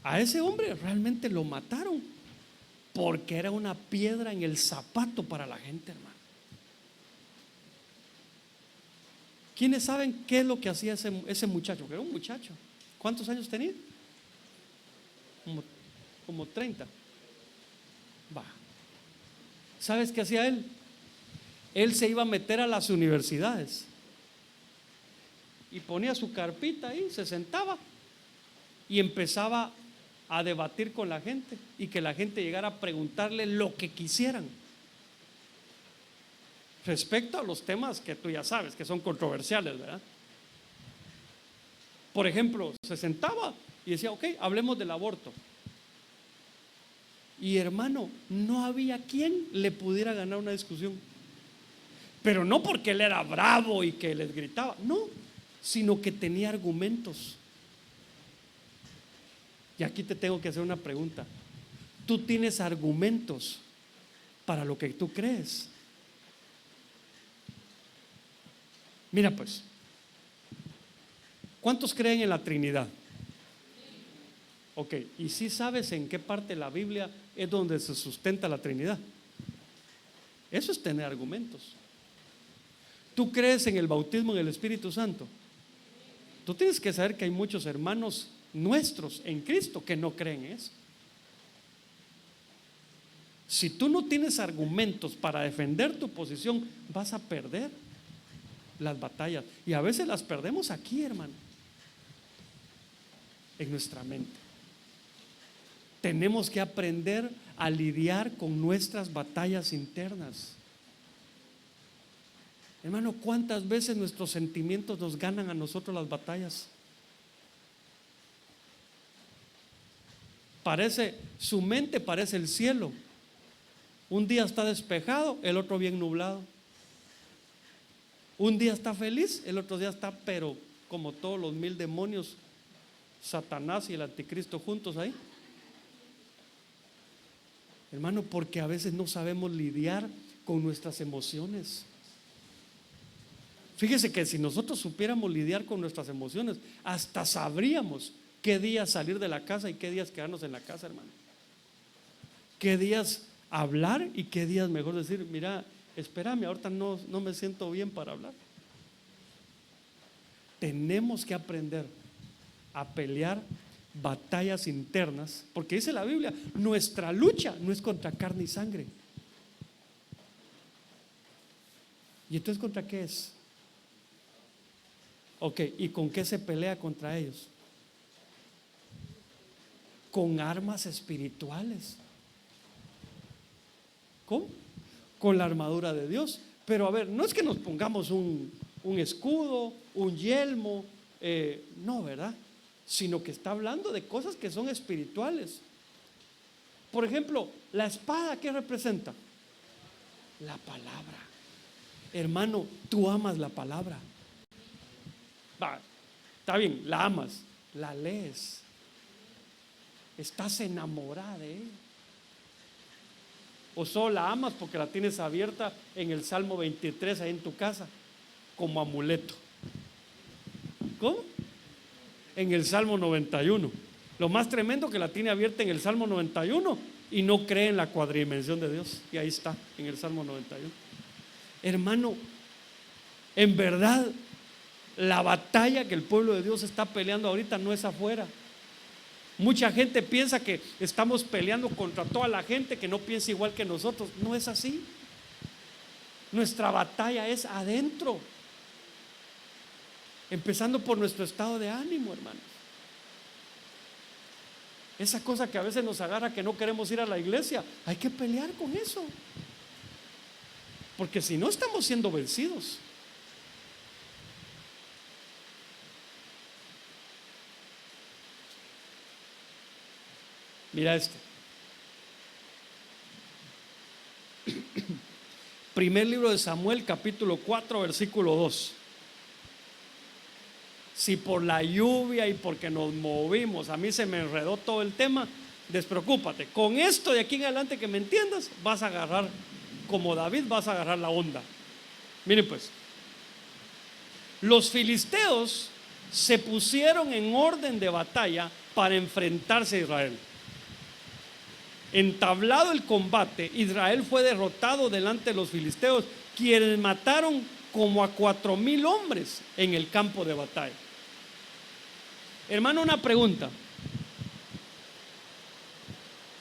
Speaker 1: a ese hombre realmente lo mataron porque era una piedra en el zapato para la gente, hermano. ¿Quiénes saben qué es lo que hacía ese muchacho? Que era un muchacho. ¿Cuántos años tenía? Como 30. ¿Sabes qué hacía él? Él se iba a meter a las universidades y ponía su carpita ahí, se sentaba y empezaba a debatir con la gente y que la gente llegara a preguntarle lo que quisieran respecto a los temas que tú ya sabes que son controversiales, ¿verdad? Por ejemplo, se sentaba y decía, ok, hablemos del aborto. Y hermano, no había quien le pudiera ganar una discusión. Pero no porque él era bravo y que les gritaba, no, sino que tenía argumentos. Y aquí te tengo que hacer una pregunta. ¿Tú tienes argumentos para lo que tú crees? Mira pues, ¿cuántos creen en la Trinidad? Ok, ¿y si sabes en qué parte de la Biblia es donde se sustenta la Trinidad? Eso es tener argumentos. ¿Tú crees en el bautismo en el Espíritu Santo? Tú tienes que saber que hay muchos hermanos nuestros en Cristo que no creen eso. Si tú no tienes argumentos para defender tu posición, vas a perder las batallas. Y a veces las perdemos aquí, hermano, en nuestra mente. Tenemos que aprender a lidiar con nuestras batallas internas. Hermano, ¿cuántas veces nuestros sentimientos nos ganan a nosotros las batallas? Su mente parece el cielo. Un día está despejado, el otro bien nublado. Un día está feliz, el otro día está, pero como todos los 1000 demonios, Satanás y el anticristo juntos ahí. Hermano, porque a veces no sabemos lidiar con nuestras emociones. Fíjese que si nosotros supiéramos lidiar con nuestras emociones, hasta sabríamos qué días salir de la casa y qué días quedarnos en la casa, hermano. Qué días hablar y qué días mejor decir, mira, espérame, ahorita no me siento bien para hablar. Tenemos que aprender a pelear batallas internas, porque dice la Biblia, nuestra lucha no es contra carne y sangre. ¿Y entonces contra qué es? Ok, ¿y con qué se pelea contra ellos? Con armas espirituales. ¿Cómo? Con la armadura de Dios. Pero a ver, no es que nos pongamos un escudo, un yelmo, no, ¿verdad? Sino que está hablando de cosas que son espirituales. Por ejemplo, la espada, ¿qué representa? La palabra. Hermano, tú amas la palabra. Va, está bien, la amas, la lees, estás enamorada de ella. O solo la amas porque la tienes abierta en el Salmo 23 ahí en tu casa, como amuleto. ¿Cómo? En el Salmo 91. Lo más tremendo que la tiene abierta en el Salmo 91 y no cree en la cuadridimensión de Dios. Y ahí está, en el Salmo 91. Hermano, en verdad, la batalla que el pueblo de Dios está peleando ahorita no es afuera. Mucha gente piensa que estamos peleando contra toda la gente que no piensa igual que nosotros. No es así. Nuestra batalla es adentro. Empezando por nuestro estado de ánimo, hermanos. Esa cosa que a veces nos agarra que no queremos ir a la iglesia, hay que pelear con eso. Porque si no, estamos siendo vencidos. Mira este. Primer libro de Samuel, capítulo 4, versículo 2. Si por la lluvia y porque nos movimos a mí se me enredó todo el tema, despreocúpate. Con esto de aquí en adelante que me entiendas, vas a agarrar, como David, vas a agarrar la onda. Miren pues, los filisteos se pusieron en orden de batalla para enfrentarse a Israel. Entablado el combate, Israel fue derrotado delante de los filisteos, quienes mataron como a 4000 hombres en el campo de batalla. Hermano, una pregunta.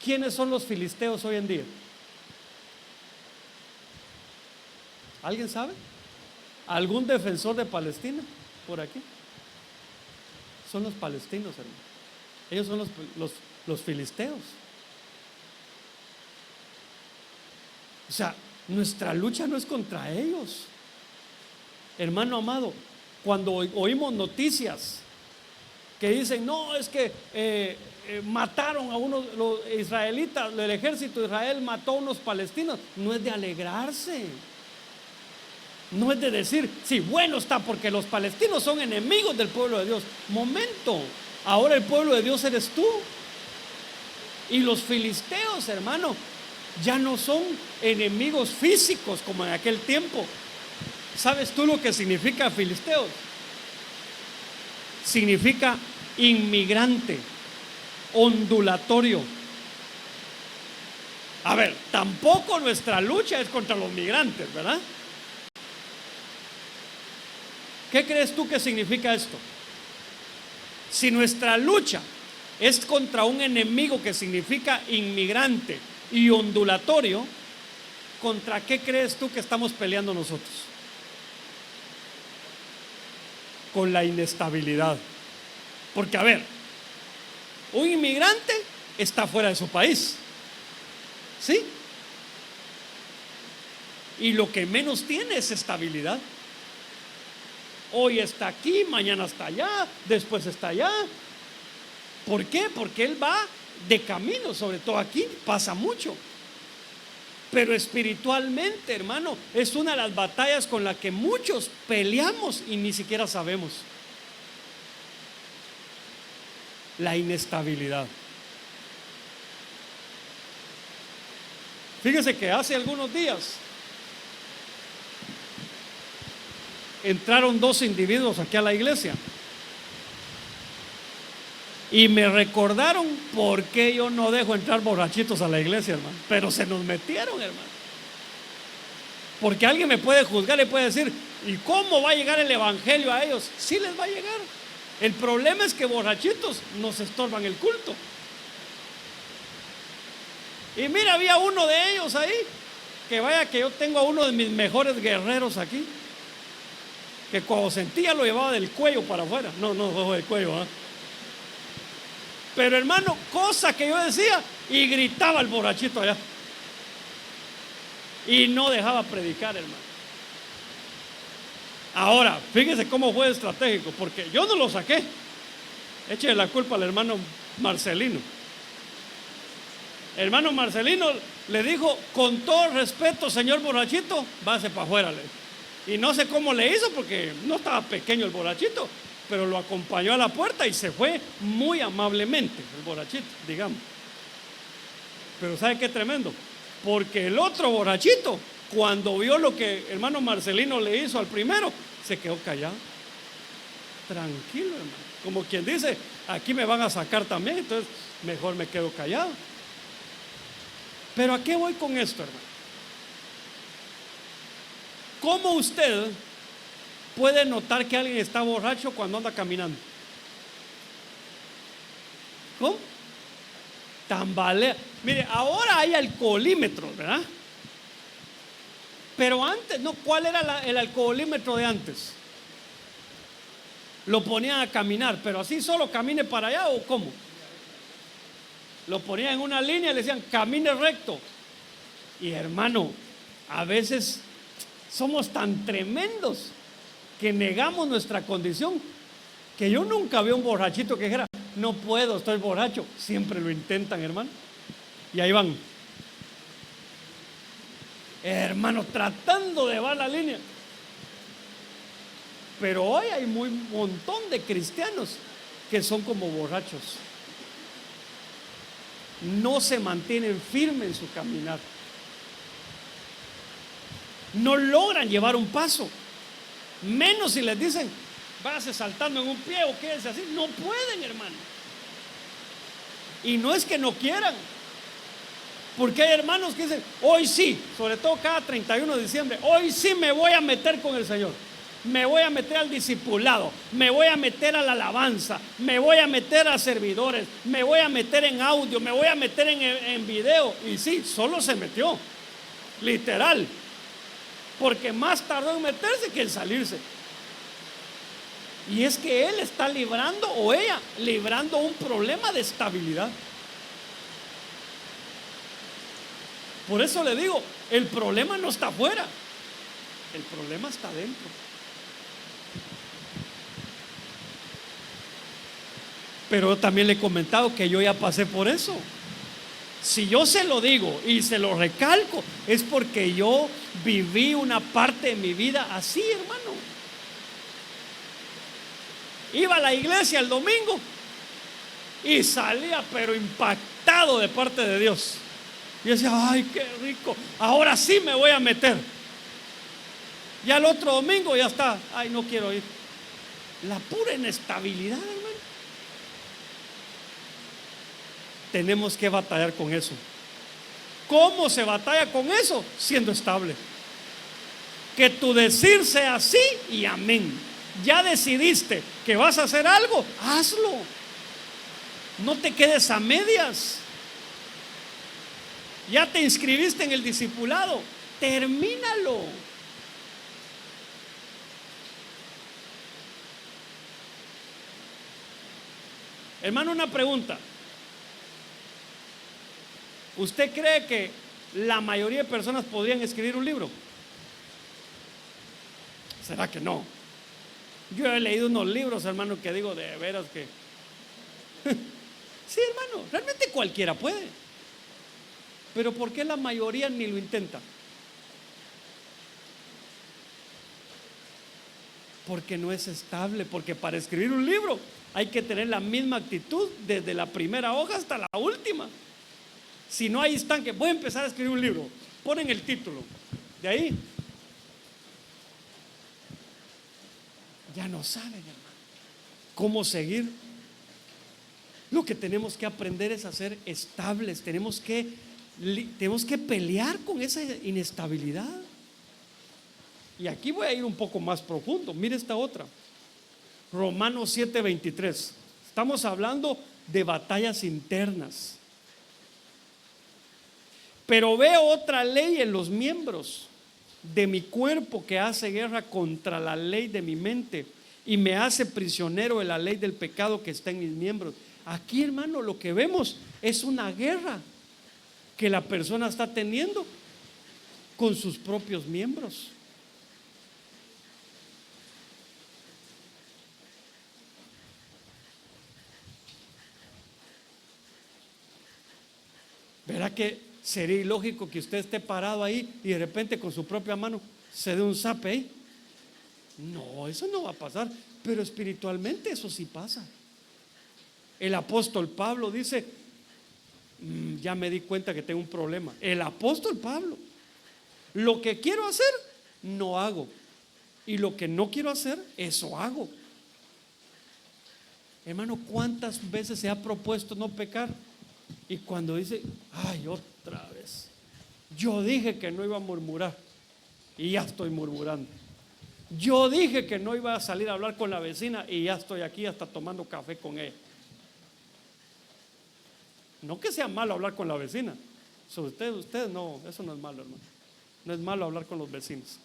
Speaker 1: ¿Quiénes son los filisteos hoy en día? ¿Alguien sabe? ¿Algún defensor de Palestina por aquí? Son los palestinos, hermano. Ellos son Los filisteos. O sea, nuestra lucha no es contra ellos. Hermano amado, cuando oímos noticias que dicen, no, es que mataron a unos, los israelitas, el ejército de Israel mató a unos palestinos, no es de alegrarse. No es de decir, sí, bueno está, porque los palestinos son enemigos del pueblo de Dios. Momento, ahora el pueblo de Dios eres tú. Y los filisteos, hermano, ya no son enemigos físicos como en aquel tiempo. ¿Sabes tú lo que significa filisteos? Significa inmigrante, ondulatorio. A ver, tampoco nuestra lucha es contra los migrantes, ¿verdad? ¿Qué crees tú que significa esto? Si nuestra lucha es contra un enemigo que significa inmigrante y ondulatorio, ¿contra qué crees tú que estamos peleando nosotros? Con la inestabilidad. Porque a ver, un inmigrante está fuera de su país, ¿sí? Y lo que menos tiene es estabilidad. Hoy está aquí, mañana está allá, después está allá. ¿Por qué? Porque él va de camino, sobre todo aquí pasa mucho. Pero espiritualmente, hermano, es una de las batallas con las que muchos peleamos y ni siquiera sabemos. La inestabilidad. Fíjese que hace algunos días entraron 2 individuos aquí a la iglesia y me recordaron por qué yo no dejo entrar borrachitos a la iglesia, hermano. Pero se nos metieron, hermano. Porque alguien me puede juzgar y puede decir, ¿y cómo va a llegar el evangelio a ellos? Sí les va a llegar. El problema es que borrachitos nos estorban el culto. Y mira, había uno de ellos ahí, que vaya que yo tengo a uno de mis mejores guerreros aquí, que cuando sentía lo llevaba del cuello para afuera. No del cuello, ¿eh? Pero hermano, cosa que yo decía y gritaba el borrachito allá y no dejaba predicar, hermano. Ahora, fíjese cómo fue estratégico, porque yo no lo saqué. Échale la culpa al hermano Marcelino. Hermano Marcelino le dijo, con todo respeto, señor borrachito, váyase para afuera. Y no sé cómo le hizo, porque no estaba pequeño el borrachito, pero lo acompañó a la puerta y se fue muy amablemente, el borrachito, digamos. Pero ¿sabe qué tremendo? Porque el otro borrachito, cuando vio lo que hermano Marcelino le hizo al primero, se quedó callado. Tranquilo, hermano. Como quien dice, aquí me van a sacar también, entonces mejor me quedo callado. Pero ¿a qué voy con esto, hermano? ¿Cómo usted puede notar que alguien está borracho cuando anda caminando? ¿Cómo? Tambalea. Mire, ahora hay alcoholímetros, ¿verdad? Pero antes, no, ¿cuál era el alcoholímetro de antes? Lo ponían a caminar, pero así solo camine para allá o cómo. Lo ponían en una línea y le decían, camine recto. Y hermano, a veces somos tan tremendos que negamos nuestra condición, que yo nunca vi un borrachito que dijera, no puedo, estoy borracho. Siempre lo intentan, hermano. Y ahí van, hermano, tratando de llevar la línea. Pero hoy hay un montón de cristianos que son como borrachos. No se mantienen firmes en su caminar. No logran llevar un paso. Menos si les dicen, váyase saltando en un pie o quédense así. No pueden, hermano. Y no es que no quieran. Porque hay hermanos que dicen, hoy sí, sobre todo cada 31 de diciembre, hoy sí me voy a meter con el Señor. Me voy a meter al discipulado, me voy a meter a la alabanza, me voy a meter a servidores, me voy a meter en audio, me voy a meter en video. Y sí, solo se metió, literal, porque más tardó en meterse que en salirse. Y es que él está librando, o ella, librando un problema de estabilidad. Por eso le digo, el problema no está afuera, el problema está dentro. Pero también le he comentado que yo ya pasé por eso. Si yo se lo digo y se lo recalco, es porque yo viví una parte de mi vida así, hermano. Iba a la iglesia el domingo y salía pero impactado de parte de Dios. Y decía, ay, qué rico, ahora sí me voy a meter. Y al otro domingo ya está, ay, no quiero ir. La pura inestabilidad, hermano. Tenemos que batallar con eso. ¿Cómo se batalla con eso? Siendo estable. Que tu decir sea sí y amén. Ya decidiste que vas a hacer algo, hazlo. No te quedes a medias. Ya te inscribiste en el discipulado, termínalo. Hermano, una pregunta. ¿Usted cree que la mayoría de personas podrían escribir un libro? ¿Será que no? Yo he leído unos libros, hermano, que digo de veras que sí, hermano, realmente cualquiera puede. Pero ¿por qué la mayoría ni lo intenta? Porque no es estable. Porque para escribir un libro hay que tener la misma actitud desde la primera hoja hasta la última. Si no, ahí están que voy a empezar a escribir un libro, ponen el título, de ahí ya no saben, hermano, cómo seguir. Lo que tenemos que aprender es a ser estables. Tenemos que pelear con esa inestabilidad. Y aquí voy a ir un poco más profundo. Mire esta otra, Romanos 7:23. Estamos hablando de batallas internas. Pero veo otra ley en los miembros de mi cuerpo que hace guerra contra la ley de mi mente y me hace prisionero de la ley del pecado que está en mis miembros. Aquí, hermano, lo que vemos es una guerra que la persona está teniendo con sus propios miembros. ¿Verá que sería ilógico que usted esté parado ahí y de repente con su propia mano se dé un zape ahí? No, eso no va a pasar. Pero espiritualmente eso sí pasa. El apóstol Pablo dice, ya me di cuenta que tengo un problema. El apóstol Pablo, lo que quiero hacer, no hago. Y lo que no quiero hacer, eso hago. Hermano, ¿cuántas veces se ha propuesto no pecar? Y cuando dice, ay, otra vez, yo dije que no iba a murmurar y ya estoy murmurando. Yo dije que no iba a salir a hablar con la vecina y ya estoy aquí hasta tomando café con ella. No que sea malo hablar con la vecina. Usted no, eso no es malo, hermano. No es malo hablar con los vecinos,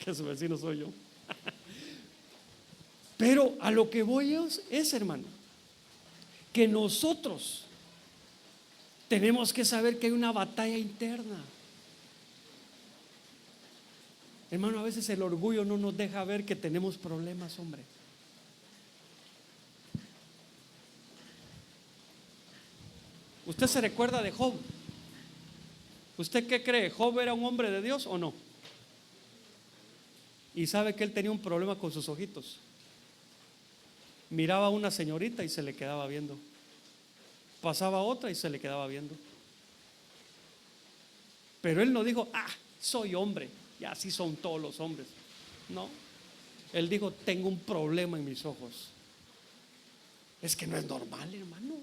Speaker 1: que su vecino soy yo. Pero a lo que voy es, hermano, que nosotros tenemos que saber que hay una batalla interna. Hermano, a veces el orgullo no nos deja ver que tenemos problemas, hombre. ¿Usted se recuerda de Job? ¿Usted qué cree? ¿Job era un hombre de Dios o no? Y sabe que él tenía un problema con sus ojitos. Miraba a una señorita y se le quedaba viendo. Pasaba a otra y se le quedaba viendo. Pero él no dijo, soy hombre, y así son todos los hombres. No, él dijo, tengo un problema en mis ojos. Es que no es normal, hermano,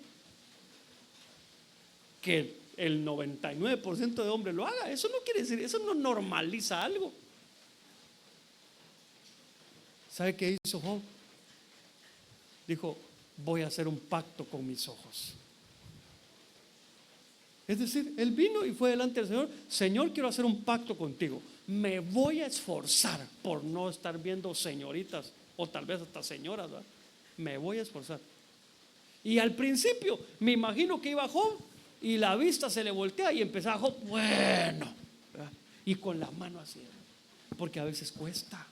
Speaker 1: que el 99% de hombres lo haga. Eso no quiere decir, eso no normaliza algo. ¿Sabe qué hizo Job? Dijo, voy a hacer un pacto con mis ojos. Es decir, él vino y fue delante del Señor. Señor, quiero hacer un pacto contigo. Me voy a esforzar por no estar viendo señoritas o tal vez hasta señoras, ¿verdad? Me voy a esforzar. Y al principio me imagino que iba Job y la vista se le voltea y empezaba, bueno, ¿verdad? Y con la mano así, porque a veces cuesta.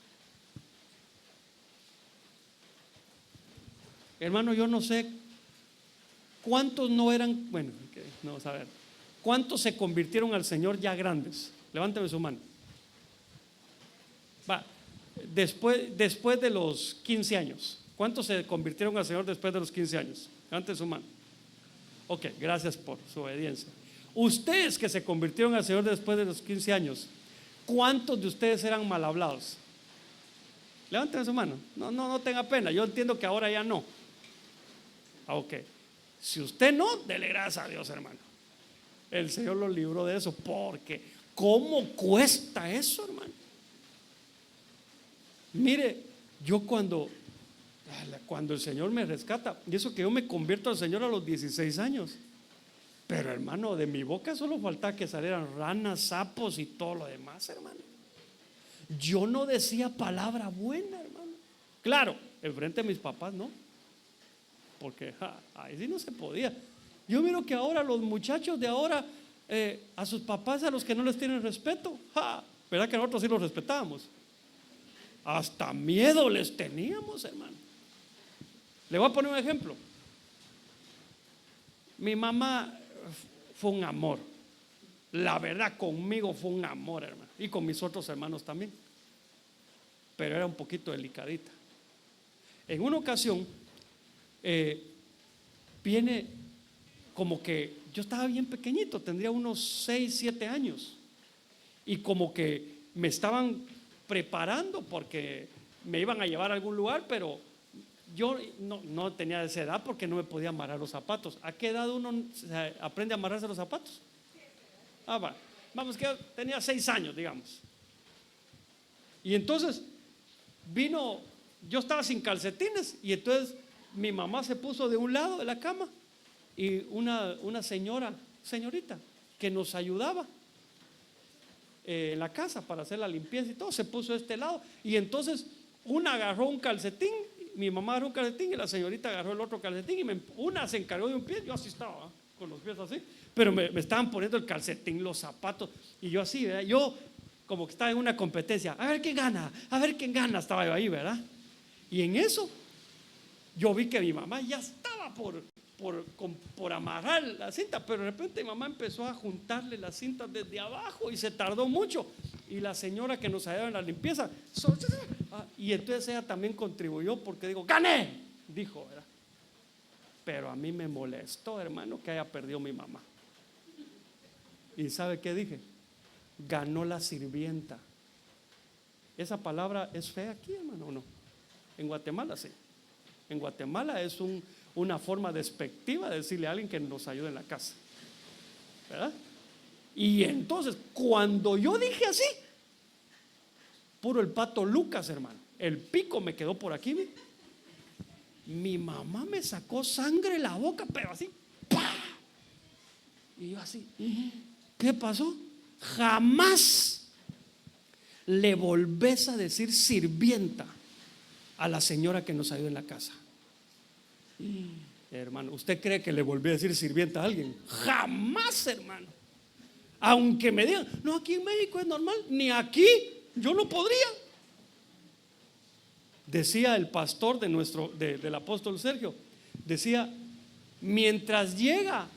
Speaker 1: Hermano, yo no sé cuántos no eran, bueno, vamos a ver, cuántos se convirtieron al Señor ya grandes. Levánteme su mano. Va, después de los 15 años. ¿Cuántos se convirtieron al Señor después de los 15 años? Levanten su mano. Ok, gracias por su obediencia. Ustedes que se convirtieron al Señor después de los 15 años, ¿cuántos de ustedes eran mal hablados? Levanten su mano. No tenga pena. Yo entiendo que ahora ya no. Ok. Si usted no, dele gracias a Dios, hermano. El Señor lo libró de eso, porque ¿cómo cuesta eso, hermano? Mire, yo cuando el Señor me rescata, y eso que yo me convierto al Señor a los 16 años, pero hermano, de mi boca solo faltaba que salieran ranas, sapos y todo lo demás, hermano. Yo no decía palabra buena, hermano. Claro, enfrente de mis papás no, porque ahí sí no se podía. Yo miro que ahora los muchachos de ahora, a sus papás, a los que no les tienen respeto, ¿verdad que nosotros sí los respetábamos? Hasta miedo les teníamos, hermano. Le voy a poner un ejemplo. Mi mamá fue un amor. La verdad, conmigo fue un amor, hermano. Y con mis otros hermanos también. Pero era un poquito delicadita. En una ocasión, viene como que yo estaba bien pequeñito, tendría unos 6, 7 años. Y como que me estaban preparando porque me iban a llevar a algún lugar, pero yo no tenía esa edad porque no me podía amarrar los zapatos. ¿A qué edad uno aprende a amarrarse los zapatos? Vamos, que yo tenía 6 años, digamos. Y entonces yo estaba sin calcetines, y entonces mi mamá se puso de un lado de la cama, y una señorita que nos ayudaba en la casa para hacer la limpieza y todo, se puso de este lado, y entonces una agarró un calcetín, mi mamá agarró un calcetín y la señorita agarró el otro calcetín, y una se encargó de un pie, yo así estaba, con los pies así, pero me estaban poniendo el calcetín, los zapatos, y yo así, ¿verdad? Yo como que estaba en una competencia, a ver quién gana, estaba yo ahí, ¿verdad? Y en eso yo vi que mi mamá ya estaba por amarrar la cinta, pero de repente mi mamá empezó a juntarle las cintas desde abajo y se tardó mucho, y la señora que nos ayudaba en la limpieza, y entonces ella también contribuyó, porque digo, gané, dijo, ¿verdad? Pero a mí me molestó, hermano, que haya perdido mi mamá. ¿Y sabe qué dije? Ganó la sirvienta. Esa palabra es fea aquí, hermano, ¿o no? En Guatemala sí. En Guatemala es una forma despectiva de decirle a alguien que nos ayude en la casa, ¿verdad? Y entonces, cuando yo dije así, puro el pato Lucas, hermano, el pico me quedó por aquí, ¿ve? Mi mamá me sacó sangre de la boca, pero así, ¡pah! Y yo así, ¿qué pasó? Jamás le volvés a decir sirvienta a la señora que nos ayuda en la casa. Hermano, ¿usted cree que le volví a decir sirvienta a alguien? Jamás, hermano. Aunque me digan, no, aquí en México es normal, ni aquí, yo no podría. Decía el pastor del apóstol Sergio, decía, mientras llega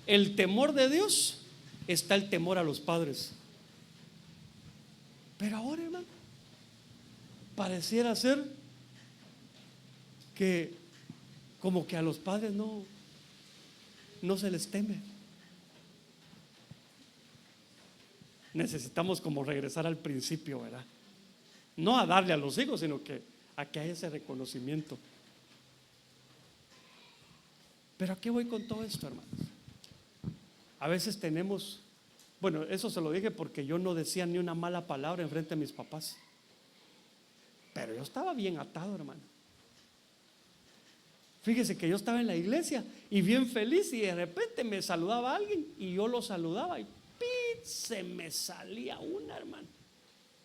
Speaker 1: el temor de Dios, está el temor a los padres. Pero ahora, hermano, pareciera ser que como que a los padres no se les teme. Necesitamos como regresar al principio, ¿verdad? No a darle a los hijos, sino que a que haya ese reconocimiento. Pero ¿a qué voy con todo esto, hermanos? A veces tenemos, bueno, eso se lo dije porque yo no decía ni una mala palabra enfrente de mis papás, pero yo estaba bien atado, hermano. Fíjese que yo estaba en la iglesia y bien feliz, y de repente me saludaba alguien y yo lo saludaba y ¡pit! Se me salía una, hermano.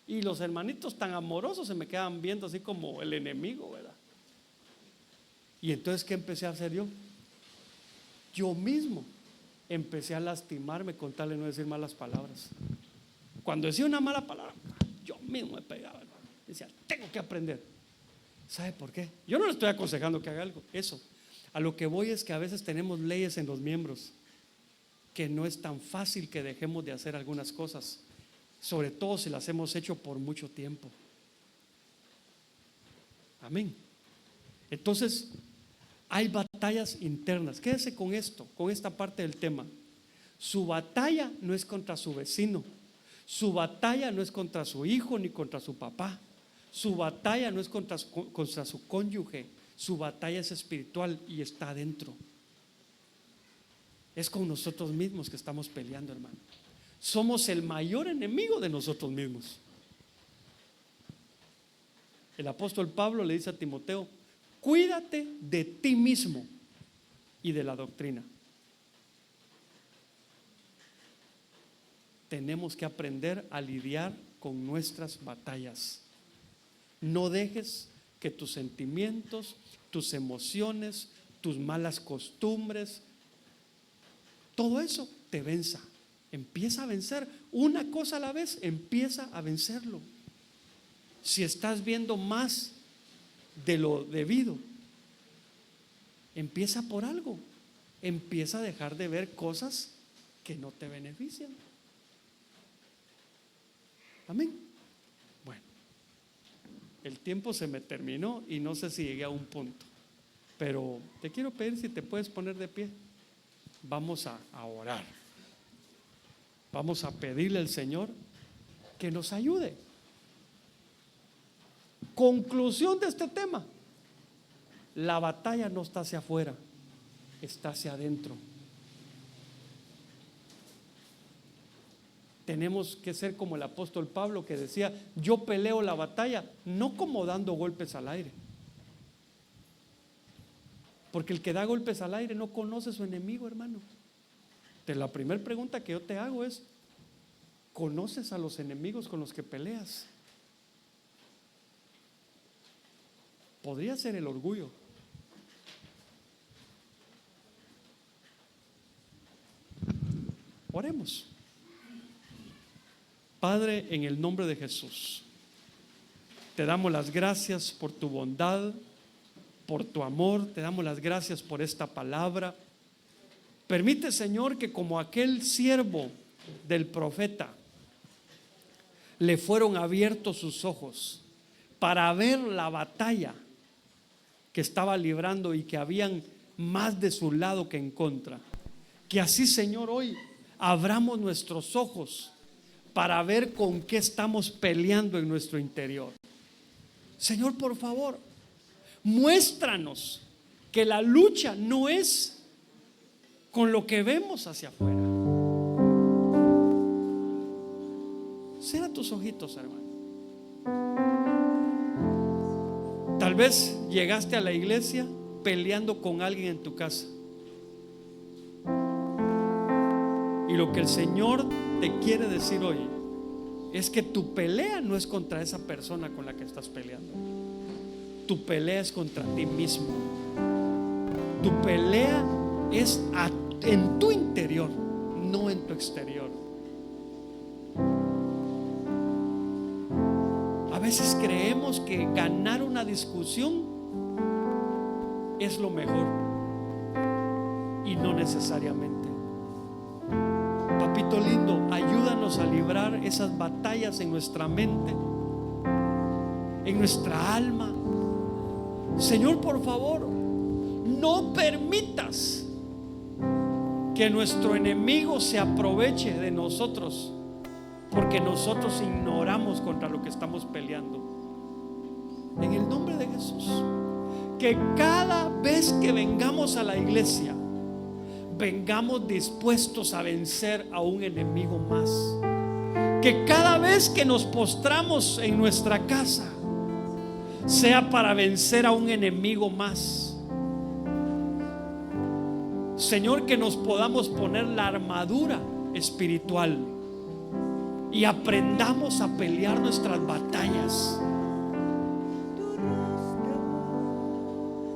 Speaker 1: Y los hermanitos tan amorosos se me quedaban viendo así como el enemigo, ¿verdad? Y entonces, ¿qué empecé a hacer yo? Yo mismo empecé a lastimarme con tal de no decir malas palabras. Cuando decía una mala palabra, yo mismo me pegaba, hermano. Decía, tengo que aprender. ¿Sabe por qué? Yo no le estoy aconsejando que haga algo, eso. A lo que voy es que a veces tenemos leyes en los miembros que no es tan fácil que dejemos de hacer algunas cosas, sobre todo si las hemos hecho por mucho tiempo. Amén. Entonces, hay batallas internas. Quédese con esto, con esta parte del tema. Su batalla no es contra su vecino. Su batalla no es contra su hijo ni contra su papá. Su batalla no es contra su cónyuge. Su batalla es espiritual y está adentro. Es con nosotros mismos que estamos peleando, hermano. Somos el mayor enemigo de nosotros mismos. El apóstol Pablo le dice a Timoteo: cuídate de ti mismo y de la doctrina. Tenemos que aprender a lidiar con nuestras batallas. No dejes que tus sentimientos, tus emociones, tus malas costumbres, todo eso te venza. Empieza a vencer una cosa a la vez, empieza a vencerlo. Si estás viendo más de lo debido, empieza por algo. Empieza a dejar de ver cosas que no te benefician. Amén. Bueno, el tiempo se me terminó y no sé si llegué a un punto, pero te quiero pedir si te puedes poner de pie. Vamos a orar. Vamos a pedirle al Señor que nos ayude. Conclusión de este tema: la batalla no está hacia afuera, está hacia adentro. Tenemos que ser como el apóstol Pablo, que decía: yo peleo la batalla no como dando golpes al aire, porque el que da golpes al aire no conoce a su enemigo, hermano. La primera pregunta que yo te hago es: ¿conoces a los enemigos con los que peleas? Podría ser el orgullo. Oremos. Padre, en el nombre de Jesús, te damos las gracias por tu bondad, por tu amor. Te damos las gracias por esta palabra. Permite, Señor, que como aquel siervo del profeta, le fueron abiertos sus ojos para ver la batalla que estaba librando y que habían más de su lado que en contra. Que así, Señor, hoy abramos nuestros ojos para ver con qué estamos peleando en nuestro interior. Señor, por favor, muéstranos que la lucha no es con lo que vemos hacia afuera. Cierra tus ojitos, hermano. Tal vez llegaste a la iglesia peleando con alguien en tu casa, y lo que el Señor te quiere decir hoy es que tu pelea no es contra esa persona con la que estás peleando. Tu pelea es contra ti mismo. Tu pelea es en tu interior, no en tu exterior. A veces creemos que ganar una discusión es lo mejor, y no necesariamente. Papito lindo, ayúdanos a librar esas batallas en nuestra mente, en nuestra alma. Señor, por favor, no permitas que nuestro enemigo se aproveche de nosotros, porque nosotros ignoramos contra lo que estamos peleando. En el nombre de Jesús, que cada vez que vengamos a la iglesia, vengamos dispuestos a vencer a un enemigo más. Que cada vez que nos postramos en nuestra casa, sea para vencer a un enemigo más. Señor, que nos podamos poner la armadura espiritual y aprendamos a pelear nuestras batallas.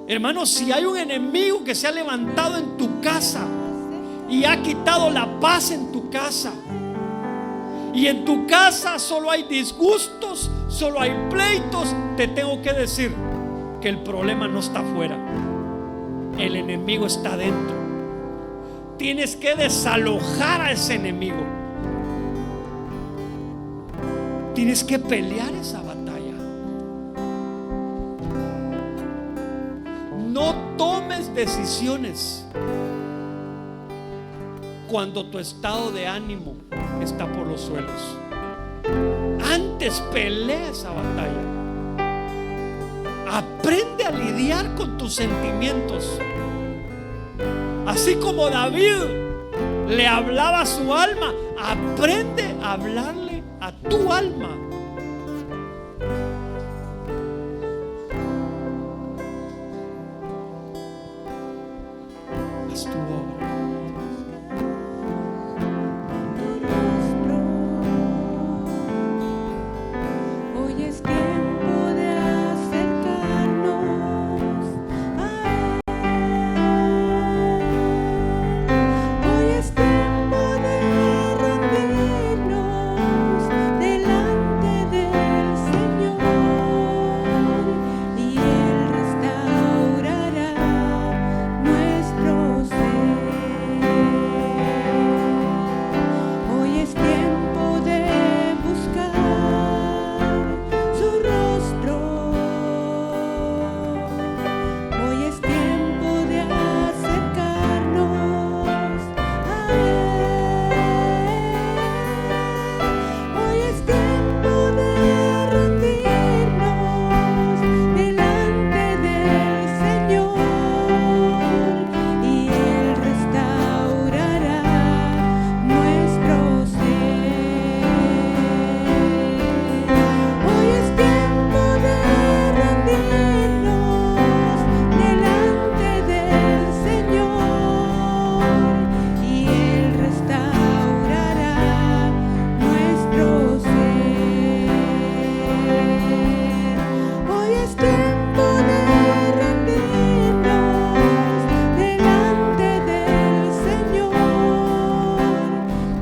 Speaker 1: Hermanos, si hay un enemigo que se ha levantado en tu casa y ha quitado la paz en tu casa. Y en tu casa solo hay disgustos, solo hay pleitos. Te tengo que decir que el problema no está afuera, el enemigo está dentro. Tienes que desalojar a ese enemigo. Tienes que pelear esa batalla. No tomes decisiones cuando tu estado de ánimo está por los suelos. Antes pelea esa batalla. Aprende a lidiar con tus sentimientos. Así como David le hablaba a su alma, aprende a hablarle a tu alma. Haz tu obra.
Speaker 2: Hoy es tiempo de acercarnos a Él. Hoy es tiempo de rendirnos delante del Señor, y Él restaurará nuestro ser. Hoy es tiempo de buscar su rostro. Hoy es tiempo de acercarnos a Él. Hoy es tiempo de rendirnos delante del Señor, y Él restaurará nuestro ser. Hoy es tiempo de rendirnos delante del Señor, y Él restaurará nuestro ser. Hoy es tiempo de rendirnos delante del Señor,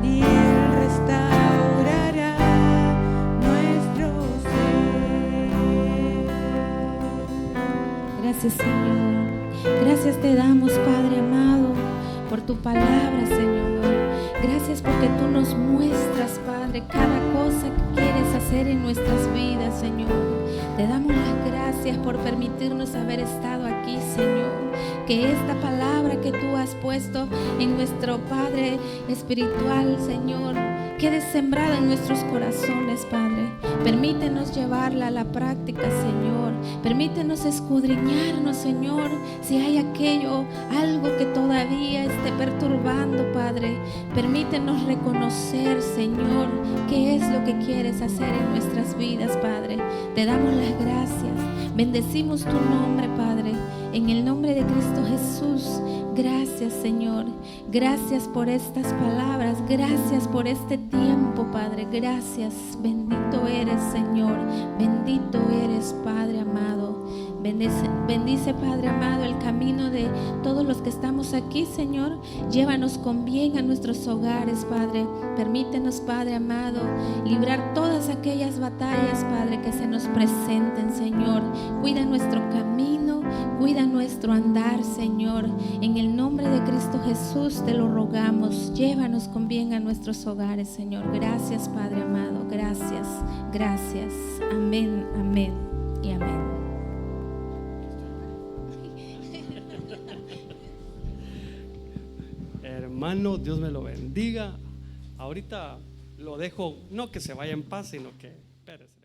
Speaker 2: y Él restaurará nuestro ser.
Speaker 3: Gracias, Señor. Gracias te damos, Padre amado, por tu palabra, Señor. Gracias porque tú nos muestras, Padre, cada cosa que quieres hacer en nuestras vidas, Señor. Te damos las gracias por permitirnos haber estado aquí, Señor. Que esta palabra que tú has puesto en nuestro Padre espiritual, Señor, quede sembrada en nuestros corazones, Padre. Permítenos llevarla a la práctica, Señor. Permítenos escudriñarnos, Señor, si hay algo que todavía esté perturbando, Padre. Permítenos reconocer, Señor, qué es lo que quieres hacer en nuestras vidas, Padre. Te damos las gracias. Bendecimos tu nombre, Padre. En el nombre de Cristo Jesús. Gracias, Señor. Gracias por estas palabras. Gracias por este tiempo, Padre. Gracias. Bendito eres, Señor. Bendito eres, Padre amado. Bendice, Padre amado, el camino de todos los que estamos aquí, Señor. Llévanos con bien a nuestros hogares, Padre. Permítenos, Padre amado, librar todas aquellas batallas, Padre, que se nos presenten, Señor. Cuida nuestro camino, cuida nuestro andar, Señor. En el nombre de Cristo Jesús te lo rogamos. Llévanos con bien a nuestros hogares, Señor. Gracias, Padre amado. Gracias, gracias. Amén, amén y amén.
Speaker 1: Hermano, Dios me lo bendiga. Ahorita lo dejo, no que se vaya en paz, sino que espérese.